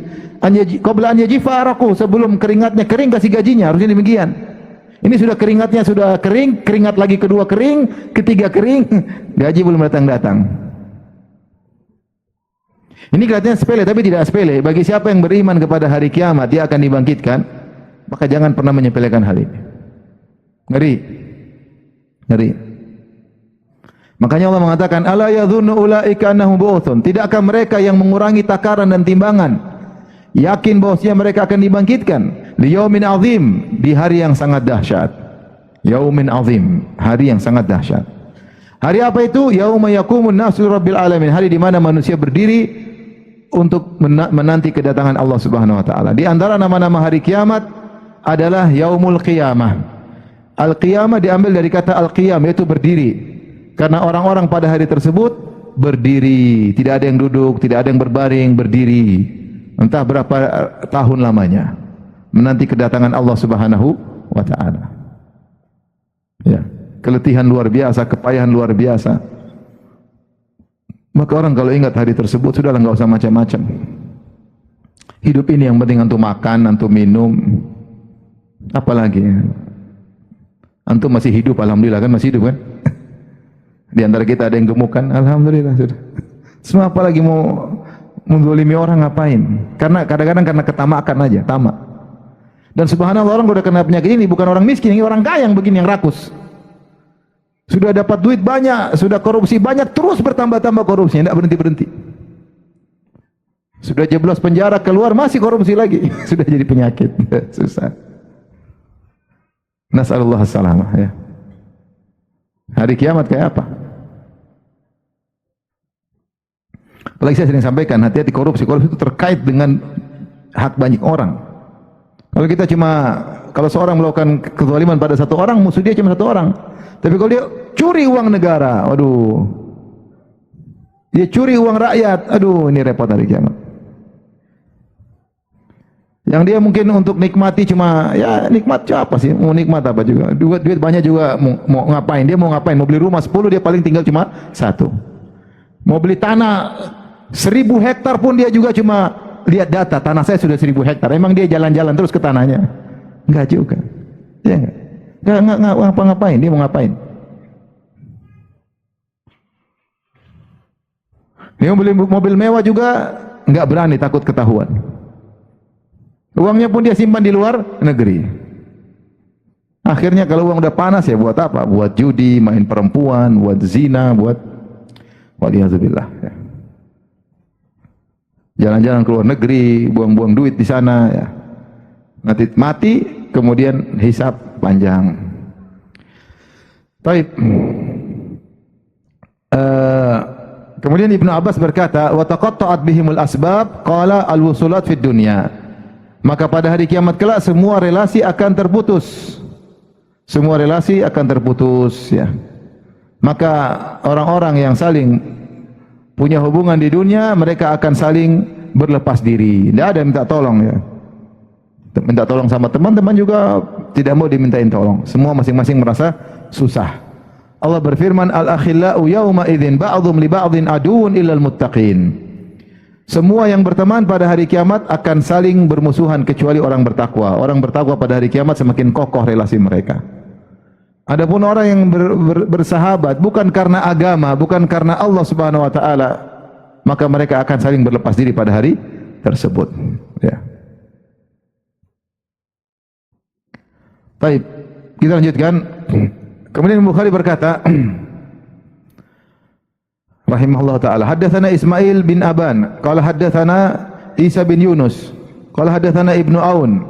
qabla an yajifa araku, sebelum keringatnya kering kasih gajinya, harusnya demikian. Ini sudah keringatnya sudah kering, keringat lagi kedua kering, ketiga kering, gaji belum datang-datang. Ini kelihatannya sepele, tapi tidak sepele. Bagi siapa yang beriman kepada hari kiamat, dia akan dibangkitkan, maka jangan pernah menyepelekan hal ini. Ngeri. Makanya Allah mengatakan, "Ala yadhunnu ulaika annahum mab'utsun?" Tidakkah mereka yang mengurangi takaran dan timbangan yakin bahwasanya mereka akan dibangkitkan di yaumin azim, di hari yang sangat dahsyat. Yaumin azim, hari yang sangat dahsyat. Hari apa itu? Yauma yaqumun nasu rabbil alamin, hari di mana manusia berdiri untuk menanti kedatangan Allah Subhanahu wa taala. Di antara nama-nama hari kiamat adalah Yaumul Qiyamah. Al-Qiyamah diambil dari kata al-qiyam, yaitu berdiri. Karena orang-orang pada hari tersebut berdiri, tidak ada yang duduk, tidak ada yang berbaring, berdiri. Entah berapa tahun lamanya menanti kedatangan Allah Subhanahu wa taala. Ya, keletihan luar biasa, kepayahan luar biasa. Maka orang kalau ingat hari tersebut, sudahlah enggak usah macam-macam. Hidup ini yang penting antum makan, antum minum. Apalagi antum masih hidup, alhamdulillah kan, masih hidup kan? Di antara kita ada yang gemuk kan, alhamdulillah sudah. Semua apalagi mau menzalimi orang ngapain? Karena kadang-kadang karena ketamakan aja, tamak. Dan subhanallah, orang udah kena penyakit ini bukan orang miskin, ini orang kaya yang begini, yang rakus. Sudah dapat duit banyak, sudah korupsi banyak, terus bertambah-tambah korupsinya, tidak berhenti-berhenti. Sudah jeblos penjara, keluar masih korupsi lagi. Sudah jadi penyakit. Susah. Nas'alullah as-salamah, ya. Hari kiamat kayak apa? Apalagi saya sering sampaikan, hati-hati korupsi. Korupsi itu terkait dengan hak banyak orang. Kalau kita kalau seorang melakukan kezaliman pada satu orang, musuh dia cuma satu orang. Tapi kalau dia curi uang negara, waduh, dia curi uang rakyat, aduh, ini repot hari kiamat. Yang dia mungkin untuk nikmati cuma, ya nikmat apa sih? Mau nikmat apa juga? Duit banyak juga mau ngapain? Dia mau ngapain? Mau beli rumah 10, dia paling tinggal cuma 1. Mau beli tanah 1000 hektar pun dia juga cuma lihat data, tanah saya sudah 1000 hektar. Emang dia jalan-jalan terus ke tanahnya? Enggak juga. Ya enggak ngapa-ngapain, dia mau ngapain? Dia mau beli mobil mewah juga enggak berani, takut ketahuan. Uangnya pun dia simpan di luar negeri. Akhirnya kalau uang udah panas ya buat apa? Buat judi, main perempuan, buat zina, buat waliyadzubillah ya. Jalan-jalan ke luar negeri, buang-buang duit di sana ya. Nanti mati, kemudian hisab panjang. Baik. Kemudian Ibnu Abbas berkata, "Wa taqatta'at bihimul asbab, qala al-wusulat fid dunya." Maka pada hari kiamat kelak semua relasi akan terputus. Semua relasi akan terputus ya. Maka orang-orang yang saling punya hubungan di dunia, mereka akan saling berlepas diri. Tidak ada yang minta tolong ya. Minta tolong sama teman-teman juga tidak mau dimintain tolong. Semua masing-masing merasa susah. Allah berfirman, "Al-akhillau yawma idzin ba'dhum li ba'dhin aduwwun illal muttaqin." Semua yang berteman pada hari kiamat akan saling bermusuhan kecuali orang bertakwa. Orang bertakwa pada hari kiamat semakin kokoh relasi mereka. Adapun orang yang bersahabat bukan karena agama, bukan karena Allah Subhanahu wa taala, maka mereka akan saling berlepas diri pada hari tersebut. Ya. Baik, kita lanjutkan. Kemudian Bukhari berkata, rahimahullah taala, haddatsana Ismail bin Aban, qala haddatsana Isa bin Yunus, qala haddatsana Ibnu Aun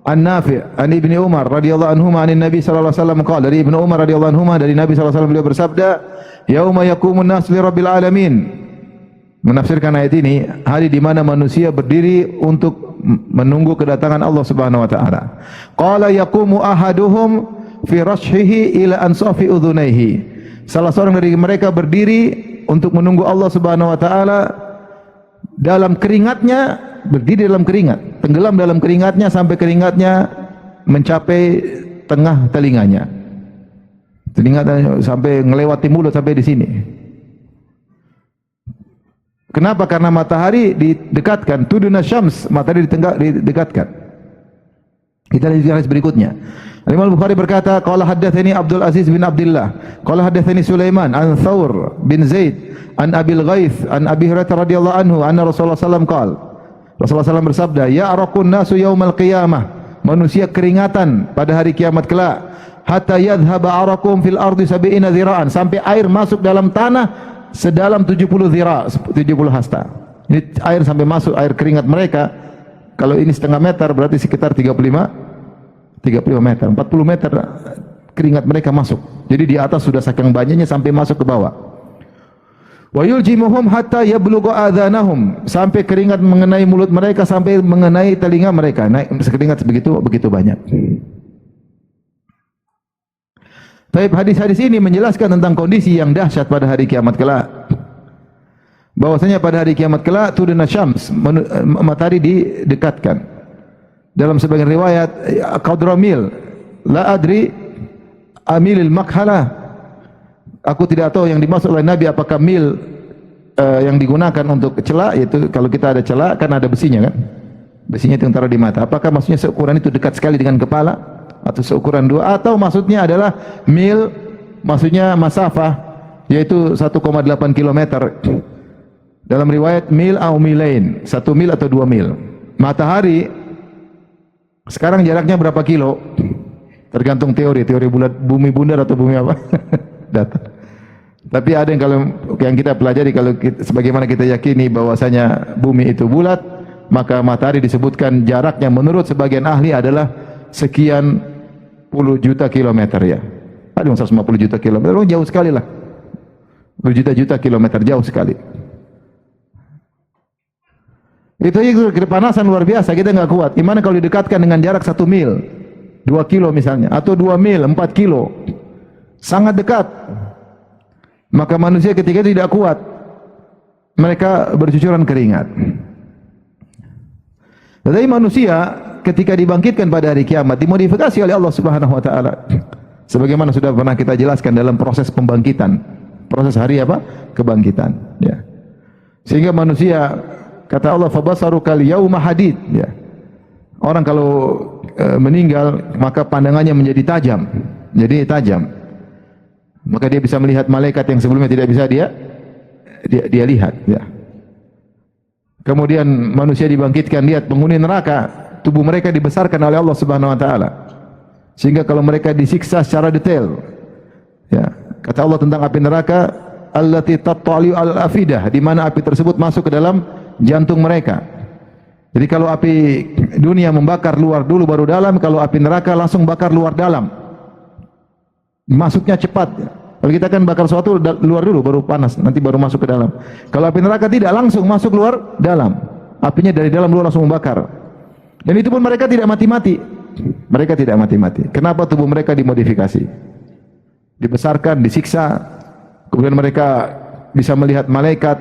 An-Nafi' an Ibni Umar radhiyallahu anhuma anin Nabi sallallahu alaihi wasallam qala, dari Ibnu Umar radhiyallahu anhuma dari Nabi sallallahu alaihi wasallam beliau bersabda, yauma yaqumun nas li rabbil alamin. Menafsirkan ayat ini, hari di mana manusia berdiri untuk menunggu kedatangan Allah Subhanahu wa taala. Qala yaqumu ahaduhum fi rashihi ila ansafi udhunaihi. Salah seorang dari mereka berdiri untuk menunggu Allah Subhanahu wa taala dalam keringatnya, berdiri dalam keringat, tenggelam dalam keringatnya sampai keringatnya mencapai tengah telinganya. Telinganya sampai melewati mulut sampai di sini. Kenapa? Karena matahari didekatkan, tuduna syams, matahari didekatkan. Kita lihat hadis berikutnya. Imam Bukhari berkata, qala haddatsani Abdul Aziz bin Abdullah, qala haddatsani Sulaiman an Thawr bin Zaid an Abil Ghaith an Abi Hurairah radhiyallahu anhu anna Rasulullah sallallahu alaihi wasallam qala, Rasulullah sallallahu bersabda, ya'raqun nasu yaumal qiyamah, manusia keringatan pada hari kiamat kelak, hatta yadhhaba araqum fil ardi 70 dhira'an, sampai air masuk dalam tanah sedalam 70 dhira', 70 hasta. Ini air sampai masuk, air keringat mereka. Kalau ini setengah meter berarti sekitar 35 meter, 40 meter keringat mereka masuk. Jadi di atas sudah saking banyaknya sampai masuk ke bawah. Wa yuljimuhum hatta yablugha adhanahum, sampai keringat mengenai mulut mereka, sampai mengenai telinga mereka. Naik keringat begitu banyak. Tapi hadis-hadis ini menjelaskan tentang kondisi yang dahsyat pada hari kiamat kelak. Bahwasanya pada hari kiamat kelak tuduna syams, matahari didekatkan. Dalam sebagian riwayat qadramil la adri amilil makhala, aku tidak tahu yang dimaksud oleh Nabi apakah mil yang digunakan untuk celak, yaitu kalau kita ada celak kan ada besinya kan, besinya itu yang taruh di mata. Apakah maksudnya seukuran itu dekat sekali dengan kepala, atau seukuran 2, atau maksudnya adalah mil, maksudnya masafah, yaitu 1,8 km. Dalam riwayat mil au milain, 1 mil atau 2 mil. Matahari sekarang jaraknya berapa kilo? Tergantung teori bulat, bumi bundar atau bumi apa? Data. Tapi ada yang kita pelajari, kalau sebagaimana kita yakini bahwasanya bumi itu bulat, maka matahari disebutkan jaraknya menurut sebagian ahli adalah sekian puluh juta kilometer ya. Ada 150 juta kilometer, jauh sekali lah. Berjuta-juta kilometer, jauh sekali. Itu aja kepanasan luar biasa, kita nggak kuat. Gimana kalau didekatkan dengan jarak 1 mil, 2 kilo misalnya, atau 2 mil, 4 kilo, sangat dekat. Maka manusia ketika itu tidak kuat, mereka bercucuran keringat. Tetapi manusia ketika dibangkitkan pada hari kiamat dimodifikasi oleh Allah Subhanahu wa taala. Sebagaimana sudah pernah kita jelaskan dalam proses pembangkitan. Proses hari apa? Kebangkitan, ya. Sehingga manusia, kata Allah, fabasarukal yauma hadid, ya. Orang kalau meninggal maka pandangannya menjadi tajam. Jadi tajam. Maka dia bisa melihat malaikat yang sebelumnya tidak bisa dia lihat, ya. Kemudian manusia dibangkitkan, lihat penghuni neraka, tubuh mereka dibesarkan oleh Allah Subhanahu wa taala. Sehingga kalau mereka disiksa secara detail, ya, kata Allah tentang api neraka, allati tattali'u al-afidah, di mana api tersebut masuk ke dalam jantung mereka. Jadi kalau api dunia membakar luar dulu baru dalam, kalau api neraka langsung bakar luar dalam. Masuknya cepat. Kalau kita kan bakar sesuatu luar dulu baru panas, nanti baru masuk ke dalam. Kalau api neraka tidak, langsung masuk luar dalam. Apinya dari dalam luar langsung membakar. Dan itu pun mereka tidak mati-mati. Mereka tidak mati-mati. Kenapa? Tubuh mereka dimodifikasi. Dibesarkan, disiksa. Kemudian mereka bisa melihat malaikat,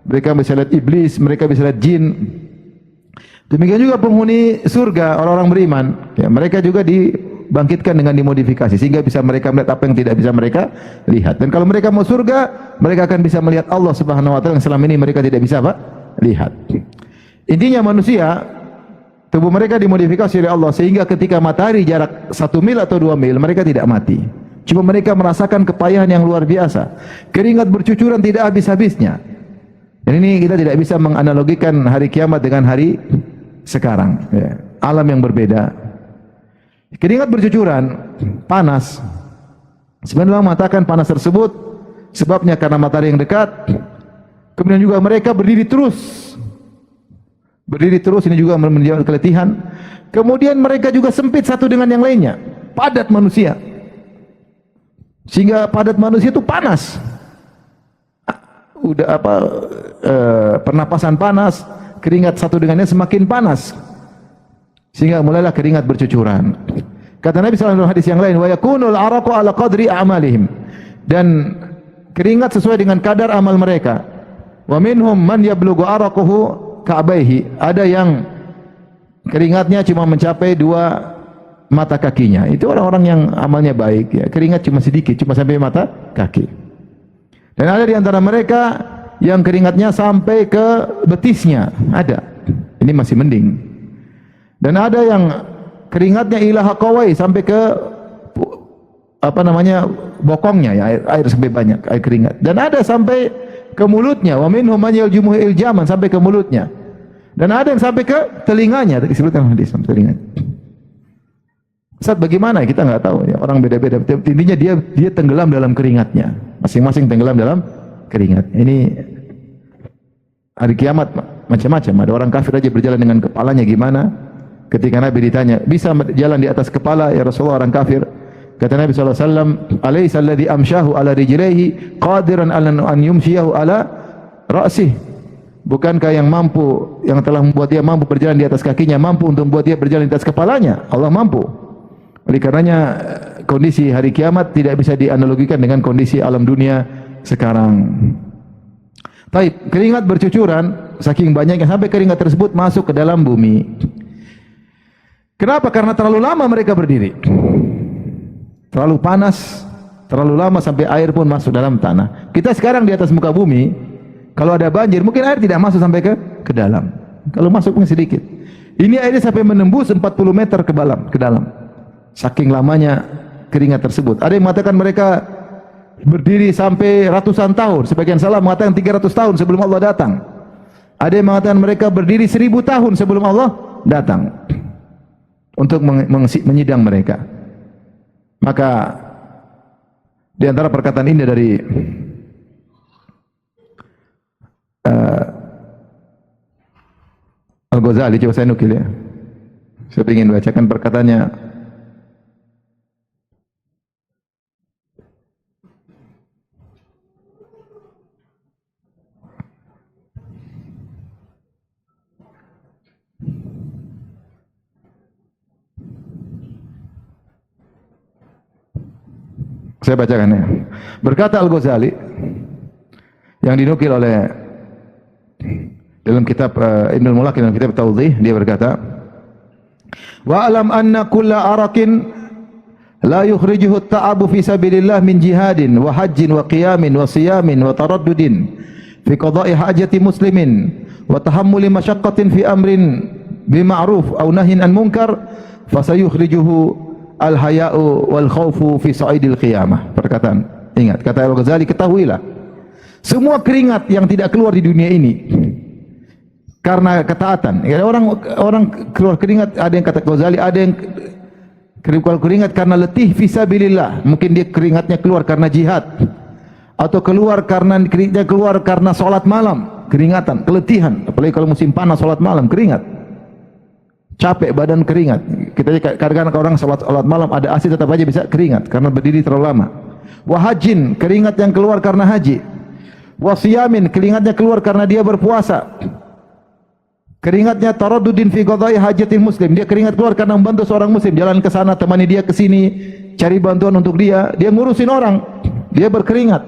mereka bisa lihat iblis, mereka bisa lihat jin. Demikian juga penghuni surga, orang-orang beriman, ya, mereka juga dibangkitkan dengan dimodifikasi sehingga bisa mereka melihat apa yang tidak bisa mereka lihat. Dan kalau mereka mau surga, mereka akan bisa melihat Allah Subhanahu wa taala yang selama ini mereka tidak bisa apa? Lihat. Intinya manusia, tubuh mereka dimodifikasi oleh Allah sehingga ketika matahari jarak 1 mil atau 2 mil mereka tidak mati. Cuma mereka merasakan kepayahan yang luar biasa. Keringat bercucuran tidak habis-habisnya. Dan ini kita tidak bisa menganalogikan hari kiamat dengan hari sekarang, ya. Alam yang berbeda. Keringat bercucuran, panas. Sebenarnya mengatakan panas tersebut sebabnya karena matahari yang dekat. Kemudian juga mereka berdiri terus. Berdiri terus, ini juga menyebabkan keletihan. Kemudian mereka juga sempit satu dengan yang lainnya. Padat manusia. Sehingga padat manusia itu panas. Udah apa, pernapasan panas, keringat satu dengannya semakin panas. Sehingga mulailah keringat bercucuran. Kata Nabi sallallahu alaihi wasallam hadis yang lain, wa yakunul araqu ala qadri a'malihim. Dan keringat sesuai dengan kadar amal mereka. Wa minhum man yablughu araquhu ka'baihi. Ada yang keringatnya cuma mencapai 2 mata kakinya. Itu orang-orang yang amalnya baik, ya. Keringat cuma sedikit, cuma sampai mata kaki. Dan ada di antara mereka yang keringatnya sampai ke betisnya, ada. Ini masih mending. Dan ada yang keringatnya ila haqawai, sampai ke apa namanya, bokongnya, ya, air sampai banyak air keringat. Dan ada sampai ke mulutnya, wa minhum man yaljumuhu iljaman, sampai ke mulutnya. Dan ada yang sampai ke telinganya, disebutkan hadis sampai telinganya. Ustaz, bagaimana? Kita nggak tahu, ya. Orang beda-beda. Intinya dia tenggelam dalam keringatnya. Masing-masing tenggelam dalam keringat. Ini hari kiamat macam-macam. Ada orang kafir aja berjalan dengan kepalanya gimana? Ketika Nabi ditanya, bisa jalan di atas kepala ya Rasulullah orang kafir? Kata Nabi sallallahu alaihi wasallam, "Alaysa alladhi amshahu ala rijlaihi qadiran an yumshiyahu ala ra'sih?" Bukankah yang telah membuat dia mampu berjalan di atas kakinya, mampu untuk membuat dia berjalan di atas kepalanya? Allah mampu. Oleh karenanya kondisi hari kiamat tidak bisa dianalogikan dengan kondisi alam dunia sekarang. Taib, keringat bercucuran saking banyaknya sampai keringat tersebut masuk ke dalam bumi. Kenapa? Karena terlalu lama mereka berdiri. Terlalu panas, terlalu lama sampai air pun masuk dalam tanah. Kita sekarang di atas muka bumi, kalau ada banjir mungkin air tidak masuk sampai ke dalam. Kalau masuk pun sedikit. Ini airnya sampai menembus 40 meter ke dalam. Saking lamanya keringat tersebut. Ada yang mengatakan mereka berdiri sampai ratusan tahun. Sebagian salah mengatakan 300 tahun sebelum Allah datang. Ada yang mengatakan mereka berdiri 1000 tahun sebelum Allah datang untuk menyidang mereka. Maka di antara perkataan ini dari Al-Ghazali, coba saya nukil, ya. Saya ingin bacakan perkataannya. Saya bacakan ya. Berkata Al-Ghazali yang dinukil oleh dalam kitab Ibnul Mulaqin dalam kitab Tawdhih, dia berkata, "Wa alam anna kulla arakin la yukhrijuhu at-ta'abu fi sabilillah min jihadin wa hajjin wa qiyamin wa siyamin wa taraddudin fi qada'i hajati muslimin wa tahammuli masyaqqatin fi amrin bima'ruf aw nahyin an munkar fasayukhrijuhu al-haya'u wal khawfu fi sa'idil qiyamah." Perkataan, ingat kata Al-Ghazali, ketahuilah semua keringat yang tidak keluar di dunia ini karena ketaatan. Ya, orang keluar keringat, ada yang kata Ghazali, ada yang keluar keringat karena letih fisabilillah. Mungkin dia keringatnya keluar karena jihad, atau keringatnya keluar karena salat malam, keringatan, keletihan. Apalagi kalau musim panas salat malam, keringat. Capek badan, keringat. Kita kadang-kadang orang salat malam ada AC tetap aja bisa keringat karena berdiri terlalu lama. Wahajin, keringat yang keluar karena haji. Wasiyamin, keringatnya keluar karena dia berpuasa. Keringatnya taraddudin fi qada'i hajatil muslim, dia keringat keluar karena membantu seorang muslim, jalan ke sana, temani dia ke sini, cari bantuan untuk dia ngurusin orang, dia berkeringat.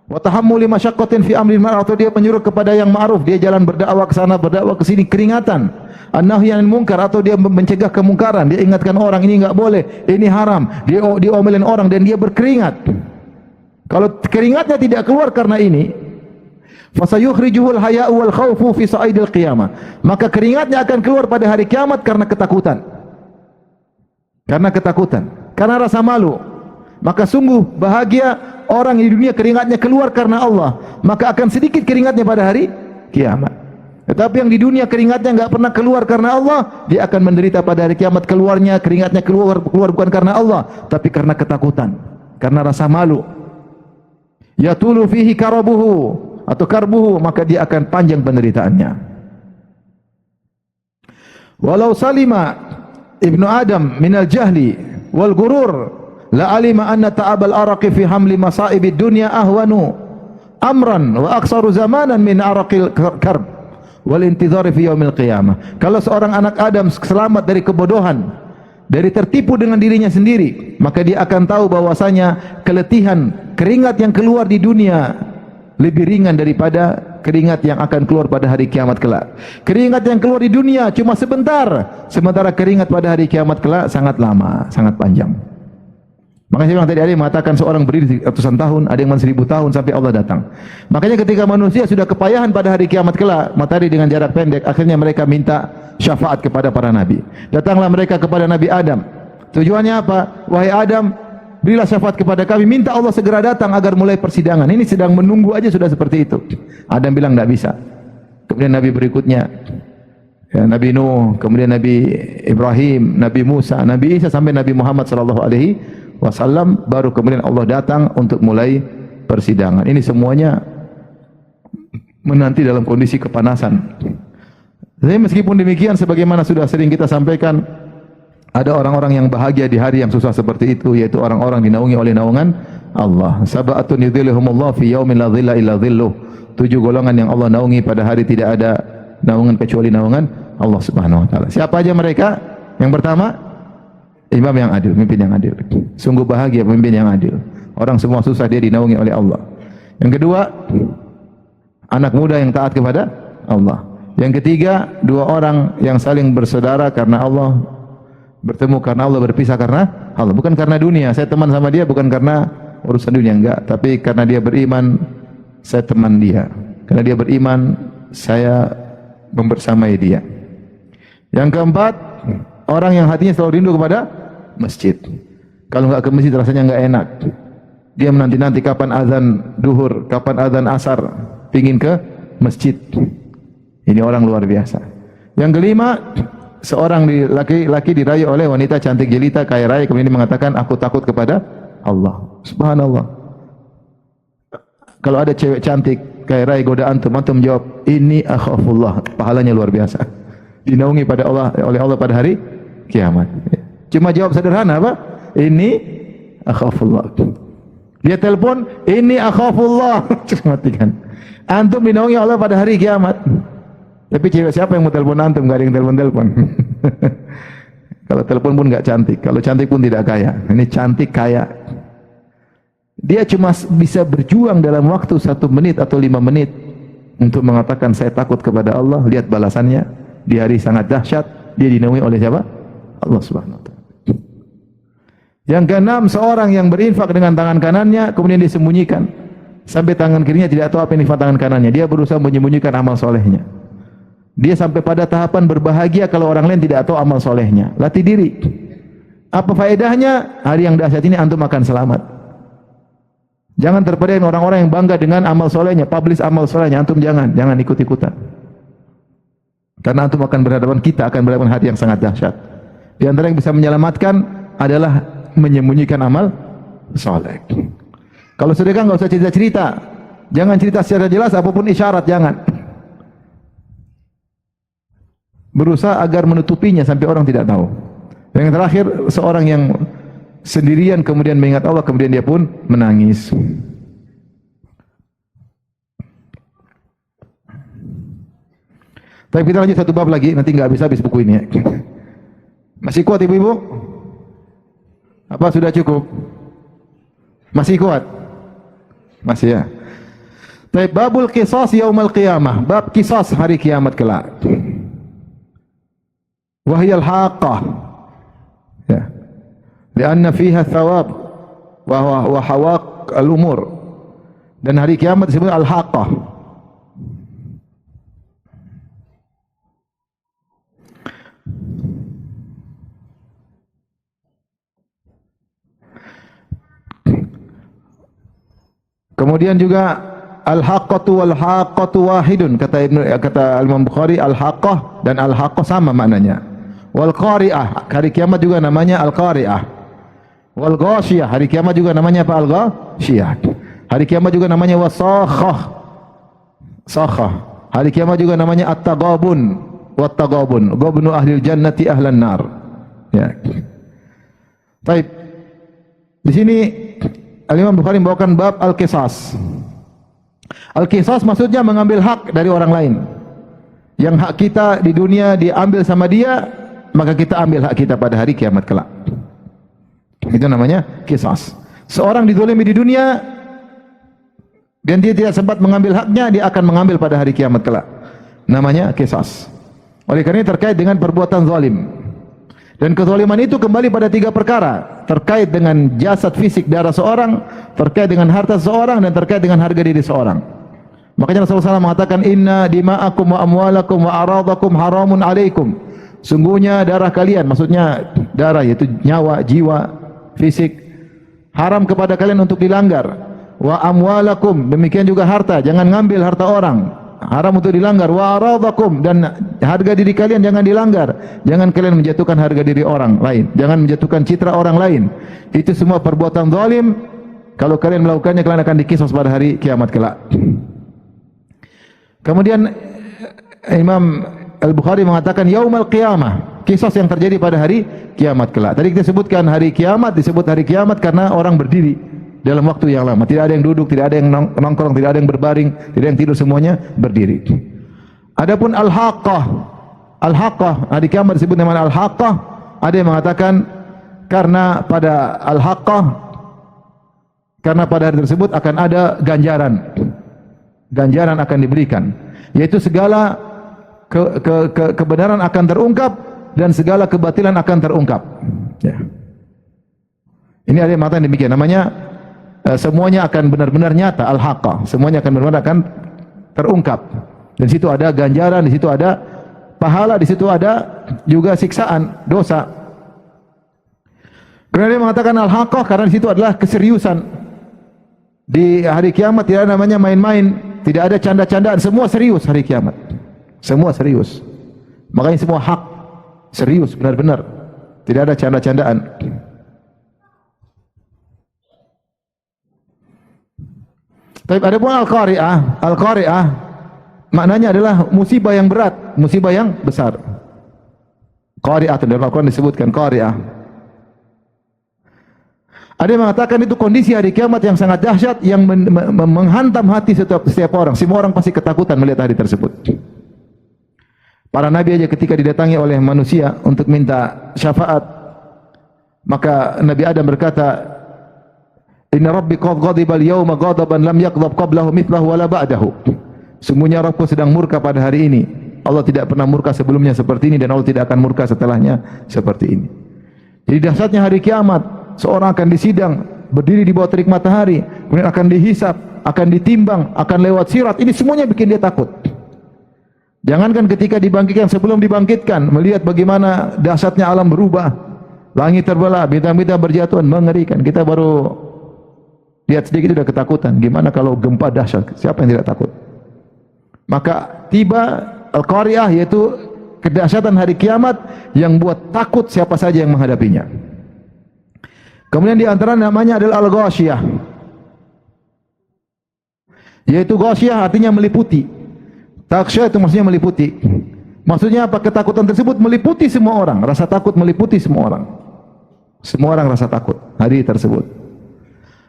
Wa tahammuli masyaqqatin fi amrin ma'ruf, atau dia menyuruh kepada yang ma'ruf, dia jalan berdakwah ke sana, berdakwah ke sini, keringatan. An-nahyi 'anil munkar, atau dia mencegah kemungkaran, dia ingatkan orang ini enggak boleh, ini haram, dia diomelin orang dan dia berkeringat. Kalau keringatnya tidak keluar karena ini, fasayukhrijuhul haya'u wal khawfu fi sa'idil qiyamah, maka keringatnya akan keluar pada hari kiamat karena ketakutan. Karena ketakutan, karena rasa malu. Maka sungguh bahagia orang di dunia keringatnya keluar karena Allah, maka akan sedikit keringatnya pada hari kiamat. Tetapi yang di dunia keringatnya enggak pernah keluar karena Allah, dia akan menderita pada hari kiamat. Keluarnya keringatnya keluar bukan karena Allah, tapi karena ketakutan, karena rasa malu. Yatulu fihi karabuhu atau karbuhu, maka dia akan panjang penderitaannya. Walau salima ibnu Adam minal jahli wal gurur la alima anna ta'abal araqi fi hamli masaibid dunya ahwanu amran wa aksaru zamanan min araqil karb wal intidhari fi yaumil qiyamah. Kalau seorang anak Adam selamat dari kebodohan, dari tertipu dengan dirinya sendiri, maka dia akan tahu bahwasanya keletihan, keringat yang keluar di dunia lebih ringan daripada keringat yang akan keluar pada hari kiamat kelak. Keringat yang keluar di dunia cuma sebentar, sementara keringat pada hari kiamat kelak sangat lama, sangat panjang. Makanya saya bilang tadi, ada yang mengatakan seorang berdiri ratusan tahun, ada yang 1000 tahun sampai Allah datang. Makanya ketika manusia sudah kepayahan pada hari kiamat kelak, matahari dengan jarak pendek, akhirnya mereka minta syafaat kepada para nabi. Datanglah mereka kepada Nabi Adam. Tujuannya apa? Wahai Adam, berilah syafaat kepada kami, minta Allah segera datang agar mulai persidangan. Ini sedang menunggu aja sudah seperti itu. Adam bilang tidak bisa. Kemudian Nabi berikutnya, ya, Nabi Nuh, kemudian Nabi Ibrahim, Nabi Musa, Nabi Isa, sampai Nabi Muhammad SAW, baru kemudian Allah datang untuk mulai persidangan. Ini semuanya menanti dalam kondisi kepanasan. Tapi meskipun demikian, sebagaimana sudah sering kita sampaikan, ada orang-orang yang bahagia di hari yang susah seperti itu, yaitu orang-orang dinaungi oleh naungan Allah. Sab'atun yudhilluhumullah fi yaumin la dhilla illa dhilluh. 7 golongan yang Allah naungi pada hari tidak ada naungan kecuali naungan Allah Subhanahu wa taala. Siapa aja mereka? Yang pertama, imam yang adil, pemimpin yang adil. Sungguh bahagia pemimpin yang adil. Orang semua susah, dia dinaungi oleh Allah. Yang kedua, anak muda yang taat kepada Allah. Yang ketiga, 2 orang yang saling bersaudara karena Allah, bertemu karena Allah, berpisah karena Allah. Bukan karena dunia, saya teman sama dia bukan karena urusan dunia, enggak, tapi karena dia beriman, saya teman dia. Karena dia beriman, saya membersamai dia. Yang keempat, orang yang hatinya selalu rindu kepada masjid. Kalau enggak ke masjid rasanya enggak enak. Dia menanti-nanti kapan azan duhur, kapan azan asar, pingin ke masjid. Ini orang luar biasa. Yang kelima, seorang laki-laki dirayu oleh wanita cantik jelita kaya raya, kemudian dia mengatakan, aku takut kepada Allah. Subhanallah. Kalau ada cewek cantik kaya raya goda antum jawab, ini akhafullah, pahalanya luar biasa. Dinaungi pada Allah, oleh Allah pada hari kiamat. Cuma jawab sederhana apa? Ini akhafullah. Dia telepon, ini akhafullah. Matikan. Antum dinaungi Allah pada hari kiamat. Tapi cewek siapa yang mau telepon antum? Enggak ada yang telepon-telepon. Kalau telepon pun enggak cantik. Kalau cantik pun tidak kaya. Ini cantik kaya. Dia cuma bisa berjuang dalam waktu 1 menit atau 5 menit untuk mengatakan saya takut kepada Allah. Lihat balasannya di hari sangat dahsyat. Dia dinaungi oleh siapa? Allah Subhanahu wa taala. Yang keenam, seorang yang berinfak dengan tangan kanannya kemudian disembunyikan sampai tangan kirinya tidak tahu apa yang di tangan kanannya. Dia berusaha menyembunyikan amal solehnya. Dia sampai pada tahapan berbahagia kalau orang lain tidak tahu amal solehnya. Latih diri. Apa faedahnya? Hari yang dahsyat ini antum akan selamat. Jangan terpedaya orang-orang yang bangga dengan amal solehnya, publish amal solehnya. Antum jangan ikut-ikutan. Karena antum akan berhadapan, kita akan berhadapan hari yang sangat dahsyat. Di antara yang bisa menyelamatkan adalah menyembunyikan amal soleh. Kalau sedekah nggak usah cerita-cerita. Jangan cerita secara jelas, apapun isyarat jangan. Berusaha agar menutupinya sampai orang tidak tahu. Dan yang terakhir, seorang yang sendirian kemudian mengingat Allah, kemudian dia pun menangis. Tapi kita lanjut satu bab lagi, nanti nggak habis-habis buku ini ya. Masih kuat ibu-ibu? Apa sudah cukup? Masih kuat? Masih ya. Tapi babul qisas yaumil qiyamah, bab qisas hari kiamat kelak. Wahyal haqqah. Ya. Lianna fiha thawab wa hawaq al-umur. Dan hari kiamat disebut al-haqqah. Kemudian juga al-haqqatu wal haqqatu wahidun, kata Imam Bukhari, al-haqqah dan al-haqqah sama maknanya. Wal qari'ah, hari kiamat juga namanya al-qari'ah. Wal ghasyiyah, hari kiamat juga namanya apa? Al-ghasyiyah. Hari kiamat juga namanya wasakhah. Sakhah. Hari kiamat juga namanya at-taghabun, wat-taghabun. Ghabnu ahlil jannati ahlan nar. Ya. Baik. Di sini Al-Imam Bukhari membawakan bab al-qisas. Al-qisas maksudnya mengambil hak dari orang lain. Yang hak kita di dunia diambil sama dia, maka kita ambil hak kita pada hari kiamat kelak. Itu namanya qisas. Seorang dizalimi di dunia dan dia tidak sempat mengambil haknya, dia akan mengambil pada hari kiamat kelak. Namanya qisas. Oleh karena ini terkait dengan perbuatan zalim. Dan kezaliman itu kembali pada 3 perkara, terkait dengan jasad fisik darah seorang, terkait dengan harta seorang, dan terkait dengan harga diri seorang. Makanya Rasulullah SAW mengatakan, inna dima'akum wa amwalakum wa aradakum haramun alaikum. Sungguhnya darah kalian, maksudnya darah yaitu nyawa, jiwa, fisik, haram kepada kalian untuk dilanggar. Wa amwalakum, demikian juga harta, jangan ngambil harta orang, haram untuk dilanggar. Wa aradakum, dan harga diri kalian jangan dilanggar. Jangan kalian menjatuhkan harga diri orang lain, jangan menjatuhkan citra orang lain. Itu semua perbuatan zalim. Kalau kalian melakukannya, kalian akan diqisas pada hari kiamat kelak. Kemudian Imam Al-Bukhari mengatakan yaumul qiyamah, qisas yang terjadi pada hari kiamat kelak. Tadi kita sebutkan hari kiamat, disebut hari kiamat karena orang berdiri dalam waktu yang lama. Tidak ada yang duduk, tidak ada yang nongkrong, tidak ada yang berbaring, tidak ada yang tidur, semuanya berdiri. Adapun al-haqqah, al-haqqah, hari kiamat disebut dengan al-haqqah. Ada yang mengatakan karena pada al-haqqah, karena pada hari tersebut akan ada ganjaran. Ganjaran akan diberikan, yaitu segala kebenaran akan terungkap dan segala kebatilan akan terungkap. Ya. Ini ada yang mengatakan demikian. Namanya semuanya akan benar-benar nyata, al-haqqah. Semuanya akan benar-benar akan terungkap. Dan di situ ada ganjaran, di situ ada pahala, di situ ada juga siksaan, dosa. Kemudian dia mengatakan al-haqqah karena di situ adalah keseriusan. Di hari kiamat tidak ada namanya main-main, tidak ada canda-candaan, semua serius hari kiamat. Semua serius. Makanya semua hak serius benar-benar. Tidak ada canda-candaan. Tapi ada pun al-qari'ah. Al-qari'ah maknanya adalah musibah yang berat, musibah yang besar. Qari'ah dalam Al-Quran disebutkan qari'ah. Ada yang mengatakan itu kondisi hari kiamat yang sangat dahsyat yang menghantam hati setiap orang. Semua orang pasti ketakutan melihat hari tersebut. Para nabi aja ketika didatangi oleh manusia untuk minta syafaat, maka Nabi Adam berkata, Inna rabbi qad ghadiba al-yawma ghadaban lam yaghdab qablahu mithlahu wala ba'dahu. Sungguhnya Rabbku sedang murka pada hari ini. Allah tidak pernah murka sebelumnya seperti ini dan Allah tidak akan murka setelahnya seperti ini. Jadi dahsyatnya hari kiamat, seorang akan disidang, berdiri di bawah terik matahari, kemudian akan dihisap, akan ditimbang, akan lewat sirat. Ini semuanya bikin dia takut. Jangankan ketika dibangkitkan, sebelum dibangkitkan, melihat bagaimana dahsyatnya alam berubah, langit terbelah, bintang-bintang berjatuhan, mengerikan. Kita baru lihat sedikit sudah ketakutan. Gimana kalau gempa dahsyat? Siapa yang tidak takut? Maka tiba Al-Qari'ah, yaitu kedahsyatan hari kiamat yang buat takut siapa saja yang menghadapinya. Kemudian di antara namanya adalah Al-Ghasyiyah, yaitu Ghasyiyah artinya meliputi. Taksya itu maksudnya meliputi. Maksudnya apa? Ketakutan tersebut meliputi semua orang. Rasa takut meliputi semua orang. Semua orang rasa takut hari tersebut.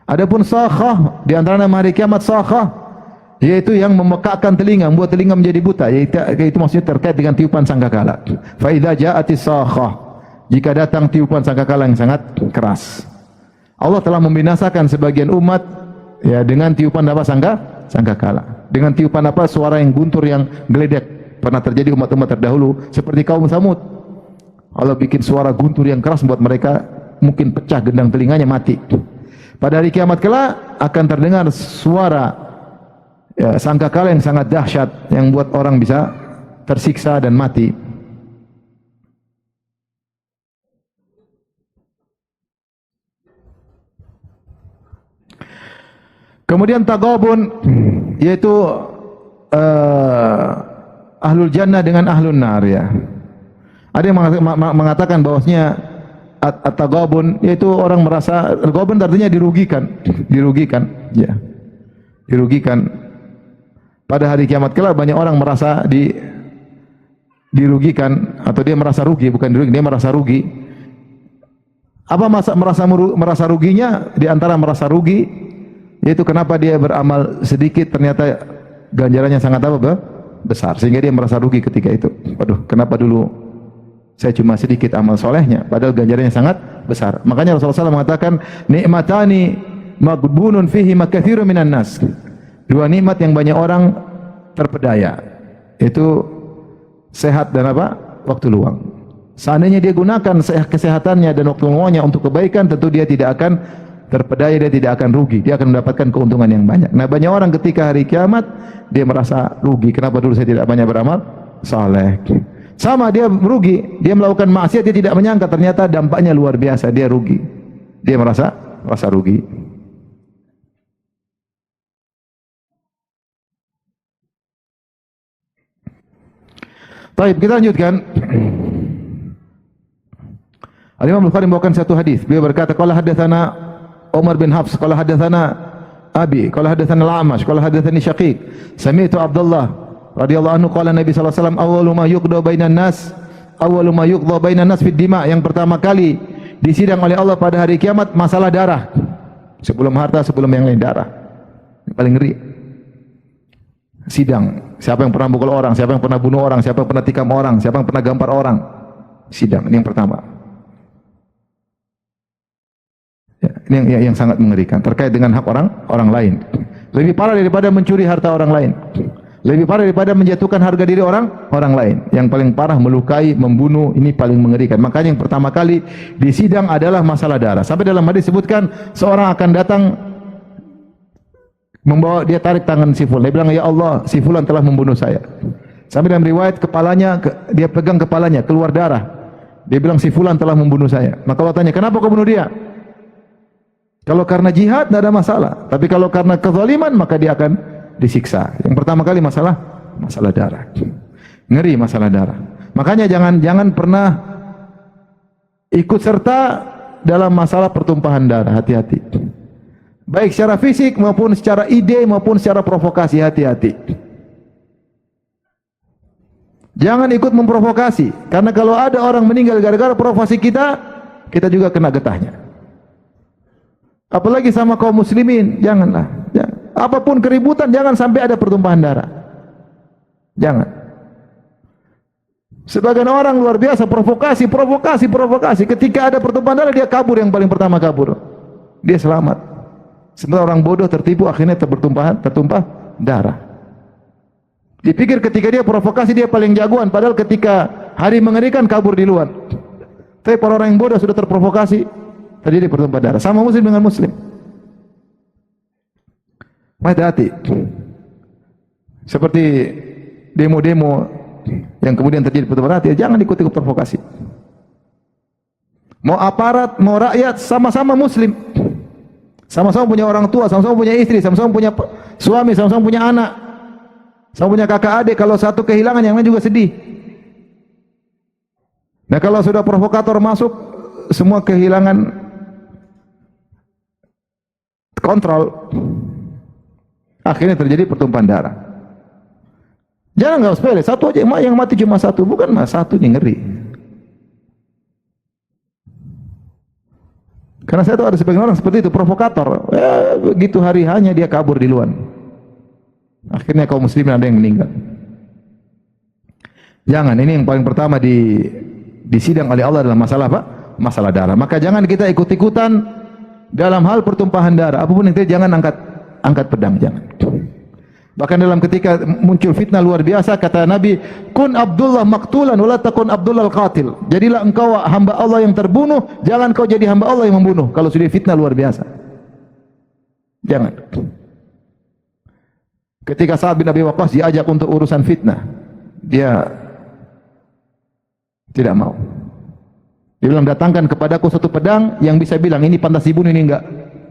Adapun Sakhah, di antara nama hari kiamat Sakhah, yaitu yang memekakkan telinga, membuat telinga menjadi buta, yaitu maksudnya terkait dengan tiupan sangkakala. Fa idza ja'atis Sakhah, jika datang tiupan sangkakala yang sangat keras. Allah telah membinasakan sebagian umat ya dengan tiupan apa? Sangkakala. Dengan tiupan apa? Suara yang guntur, yang geledek. Pernah terjadi umat-umat terdahulu seperti kaum Samud. Allah bikin suara guntur yang keras membuat mereka mungkin pecah gendang telinganya, mati. Pada hari kiamat kelak akan terdengar suara ya, sangkakala yang sangat dahsyat yang buat orang bisa tersiksa dan mati. Kemudian Taghabun, yaitu ahlul jannah dengan ahlun nar ya. Ada yang mengatakan bahwasanya at-taghabun yaitu orang merasa, taghabun artinya dirugikan ya. Dirugikan. Pada hari kiamat kelak banyak orang merasa dirugikan, atau dia merasa rugi, bukan dirugikan, dia merasa rugi. Apa merasa ruginya? Di antara merasa rugi yaitu kenapa dia beramal sedikit ternyata ganjarannya sangat apa? Besar, sehingga dia merasa rugi ketika itu. Waduh, kenapa dulu saya cuma sedikit amal solehnya padahal ganjarannya sangat besar. Makanya Rasulullah SAW mengatakan nikmatani maghbunun fihi makatsirun minan nas. Dua nikmat yang banyak orang terpedaya, itu sehat dan apa? Waktu luang. Seandainya dia gunakan kesehatannya dan waktu luangnya untuk kebaikan, tentu dia tidak akan terpedaya, dia tidak akan rugi, dia akan mendapatkan keuntungan yang banyak. Nah, banyak orang ketika hari kiamat dia merasa rugi, kenapa dulu saya tidak banyak beramal saleh. Sama, dia merugi, dia melakukan maksiat, dia tidak menyangka ternyata dampaknya luar biasa, dia rugi. Dia merasa rugi. Baik, kita lanjutkan. Al-Imam Bukhari membawakan satu hadis. Beliau berkata, qala hadatsana Umar bin Hafs, qala hadatsana Abi, qala hadatsana Al-A'mash, qala hadatsani Syaqiq, sami'tu Abdullah radhiyallahu anhu qala Nabi sallallahu alaihi wasallam awwalu ma yuqda bainan nas fid dima'. Yang pertama kali disidang oleh Allah pada hari kiamat masalah darah. Sebelum harta, sebelum yang lain, darah. Yang paling ngeri. Sidang, siapa yang pernah pukul orang, siapa yang pernah bunuh orang, siapa yang pernah tikam orang, siapa yang pernah gampar orang. Sidang, ini yang pertama. Ya, ini yang sangat mengerikan terkait dengan hak orang lain. Lebih parah daripada mencuri harta orang lain. Lebih parah daripada menjatuhkan harga diri orang lain. Yang paling parah melukai, membunuh, ini paling mengerikan. Makanya yang pertama kali disidang adalah masalah darah. Sampai dalam hadis disebutkan seorang akan datang membawa, dia tarik tangan si fulan. Dia bilang, "Ya Allah, si fulan telah membunuh saya." Sampai dalam riwayat kepalanya, dia pegang kepalanya, keluar darah. Dia bilang, "Si fulan telah membunuh saya." Maka Allah tanya, "Kenapa kau bunuh dia?" Kalau karena jihad tidak ada masalah, tapi kalau karena kezaliman maka dia akan disiksa. Yang pertama kali masalah darah. Ngeri masalah darah. Makanya jangan pernah ikut serta dalam masalah pertumpahan darah, hati-hati. Baik secara fisik maupun secara ide maupun secara provokasi, hati-hati. Jangan ikut memprovokasi, karena kalau ada orang meninggal gara-gara provokasi kita juga kena getahnya. Apalagi sama kaum muslimin, janganlah. Apapun keributan, jangan sampai ada pertumpahan darah. Jangan. Sebagian orang luar biasa provokasi. Ketika ada pertumpahan darah dia kabur, yang paling pertama kabur. Dia selamat. Sementara orang bodoh tertipu akhirnya tertumpah darah. Dipikir ketika dia provokasi dia paling jagoan, padahal ketika hari mengerikan kabur di luar. Tapi para orang yang bodoh sudah terprovokasi, terjadi pertumpahan darah. Sama muslim dengan muslim. Hati-hati. Seperti demo-demo yang kemudian terjadi pertumpahan darah, jangan ikut-ikut provokasi. Mau aparat, mau rakyat, sama-sama muslim. Sama-sama punya orang tua, sama-sama punya istri, sama-sama punya suami, sama-sama punya anak. Sama punya kakak adik, kalau satu kehilangan yang lain juga sedih. Nah kalau sudah provokator masuk, semua kehilangan kontrol. Akhirnya terjadi pertumpahan darah. Jangan nggak sepele, satu aja yang mati cuma satu, bukan mas satu ini ngeri. Karena saya tahu ada sebagian orang seperti itu, provokator. Begitu hari hanya dia kabur di luar. Akhirnya kaum muslimin ada yang meninggal. Jangan, ini yang paling pertama disidang oleh Allah dalam masalah apa? Masalah darah. Maka jangan kita ikut-ikutan dalam hal pertumpahan darah. Apapun yang terjadi, jangan angkat pedang, jangan. Bahkan dalam ketika muncul fitnah luar biasa, kata Nabi, kun Abdullah maktulan wala takun Abdullah al-qatil. Jadilah engkau hamba Allah yang terbunuh, jangan kau jadi hamba Allah yang membunuh. Kalau sudah fitnah luar biasa, jangan. Ketika Sa'ad bin Abi Waqqas diajak untuk urusan fitnah, dia tidak mau. Dia bilang, datangkan kepadaku satu pedang yang bisa bilang ini pantas dibunuh, ini enggak.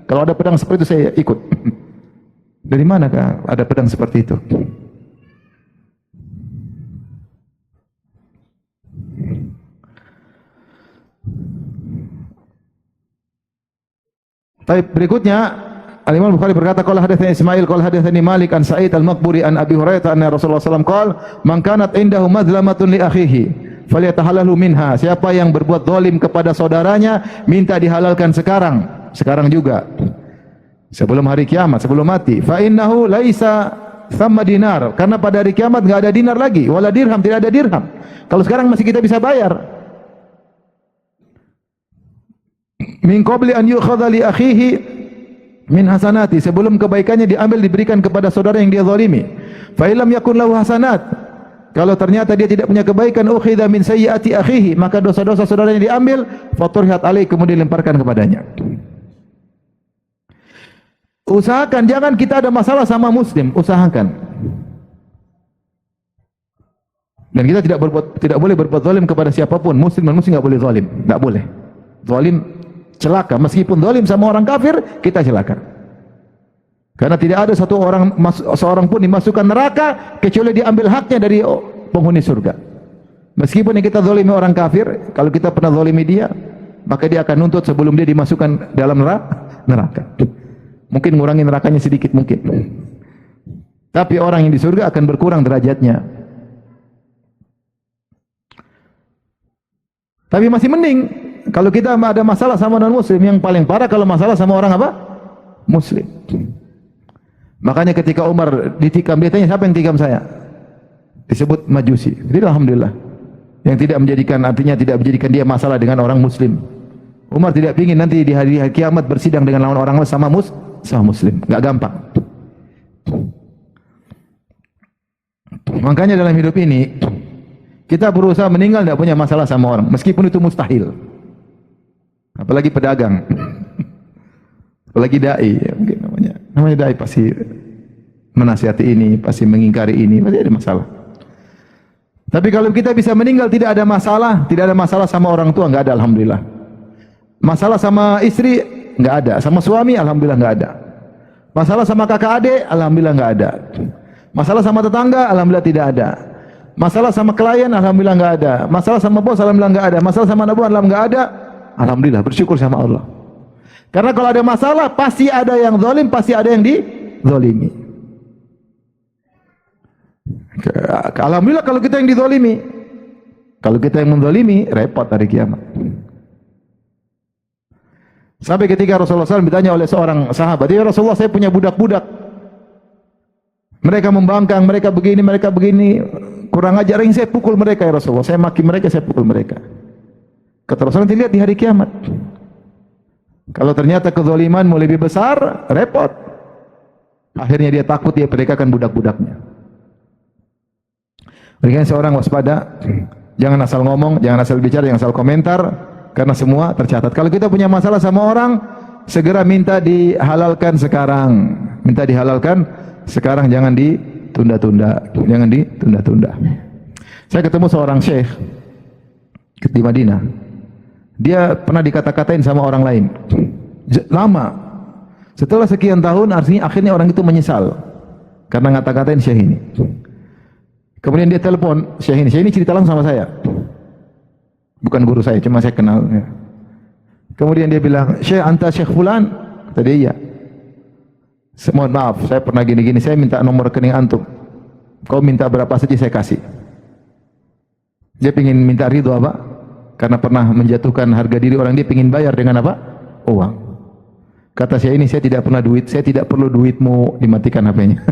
Kalau ada pedang seperti itu saya ikut. Dari manakah ada pedang seperti itu? Tapi berikutnya Al-Imam Bukhari berkata, qala hadatsani Ismail qala hadatsani Malik an Sa'id al-Maqburi an Abi Hurairah anna Rasulullah sallallahu alaihi wasallam qala man kanat indahu madlamatun li akhihi falyatahallalu minha. Siapa yang berbuat zalim kepada saudaranya, minta dihalalkan sekarang juga. Sebelum hari kiamat, sebelum mati. Fa innahu laisa thamma dinar, karena pada hari kiamat enggak ada dinar lagi, wala dirham, tidak ada dirham. Kalau sekarang masih kita bisa bayar. Min qabli an yu'khadha li akhihi min hasanati, sebelum kebaikannya diambil diberikan kepada saudara yang dia zalimi. Fa illam yakun lahu hasanat, kalau ternyata dia tidak punya kebaikan, ukhidha min sayyiati akhihi, maka dosa-dosa saudaranya diambil, faturhat alaih, kemudian dilemparkan kepadanya. Usahakan jangan kita ada masalah sama muslim, usahakan. Dan kita tidak boleh berbuat zalim kepada siapapun, muslim dan muslim enggak boleh zalim, enggak boleh. Zalim celaka, meskipun zalim sama orang kafir, kita celaka. Karena tidak ada seorang pun dimasukkan neraka kecuali diambil haknya dari penghuni surga. Meskipun yang kita zalimi orang kafir, kalau kita pernah zalimi dia, maka dia akan nuntut sebelum dia dimasukkan dalam neraka. Mungkin ngurangi nerakanya sedikit mungkin. Tapi orang yang di surga akan berkurang derajatnya. Tapi masih mending kalau kita ada masalah sama non-muslim. Yang paling parah kalau masalah sama orang apa? Muslim. Makanya ketika Umar ditikam, dia tanya, siapa yang tikam saya? Disebut Majusi. Jadi alhamdulillah, yang tidak menjadikan dia masalah dengan orang muslim. Umar tidak ingin nanti di hari kiamat bersidang dengan lawan orang sama muslim. Enggak gampang. Makanya dalam hidup ini kita berusaha meninggal tidak punya masalah sama orang, meskipun itu mustahil. Apalagi pedagang, apalagi dai, ya, mungkin namanya dai pasti menasihati ini, pasti mengingkari ini, pasti ada masalah. Tapi kalau kita bisa meninggal tidak ada masalah sama orang tua, enggak ada, alhamdulillah. Masalah sama istri enggak ada, sama suami alhamdulillah enggak ada. Masalah sama kakak adik alhamdulillah enggak ada. Masalah sama tetangga alhamdulillah tidak ada. Masalah sama klien alhamdulillah enggak ada. Masalah sama bos alhamdulillah enggak ada. Masalah sama anak buah alhamdulillah enggak ada. Alhamdulillah, bersyukur sama Allah. Karena kalau ada masalah pasti ada yang zalim, pasti ada yang dizalimi. Alhamdulillah kalau kita yang dizalimi. Kalau kita yang menzalimi, repot hari kiamat. Sampai ketika Rasulullah SAW ditanya oleh seorang sahabat, ya Rasulullah, saya punya budak-budak. Mereka membangkang, mereka begini, kurang ajar, yang saya pukul mereka ya Rasulullah. Saya maki mereka, saya pukul mereka. Kata Rasulullah, nanti lihat di hari kiamat. Kalau ternyata kezalimanmu lebih besar, repot. Akhirnya dia takut, dia perdekakan budak-budaknya. Berikan seorang waspada, jangan asal ngomong, jangan asal bicara, jangan asal komentar, karena semua tercatat. Kalau kita punya masalah sama orang, segera minta dihalalkan sekarang. Minta dihalalkan sekarang, jangan ditunda-tunda. Jangan ditunda-tunda. Saya ketemu seorang syekh di Madinah. Dia pernah dikata-katain sama orang lain. Lama. Setelah sekian tahun, artinya akhirnya orang itu menyesal karena ngata-katain syekh ini. Kemudian dia telepon syekh ini cerita langsung sama saya. Bukan guru saya, cuma saya kenal. Kemudian dia bilang, "Syekh, anta Syekh Fulan?" Kata dia, "Iya." "Mohon maaf, saya pernah gini-gini, saya minta nomor rekening antum. Kau minta berapa saja saya kasih." Dia ingin minta ridho apa? Karena pernah menjatuhkan harga diri orang, dia ingin bayar dengan apa? Uang. Kata syekh ini, "Saya tidak pernah duit, saya tidak perlu duitmu," dimatikan HP-nya.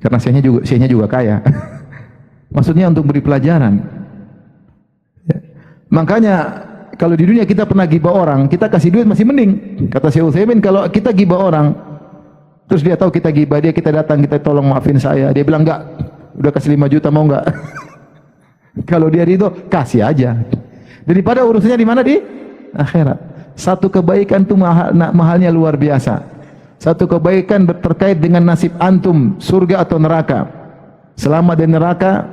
Karena syekhnya juga kaya. Maksudnya untuk beri pelajaran. Ya. Makanya kalau di dunia kita pernah gibah orang, kita kasih duit masih mending. Kata Syekh Utsaimin, kalau kita gibah orang, terus dia tahu kita gibah dia, kita datang, kita tolong maafin saya, dia bilang enggak, udah kasih 5 juta mau enggak? Kalau dia ridho, kasih aja. Daripada urusannya di mana? Di akhirat. Satu kebaikan itu mahalnya luar biasa. Satu kebaikan terkait dengan nasib antum, surga atau neraka. Selamat dari neraka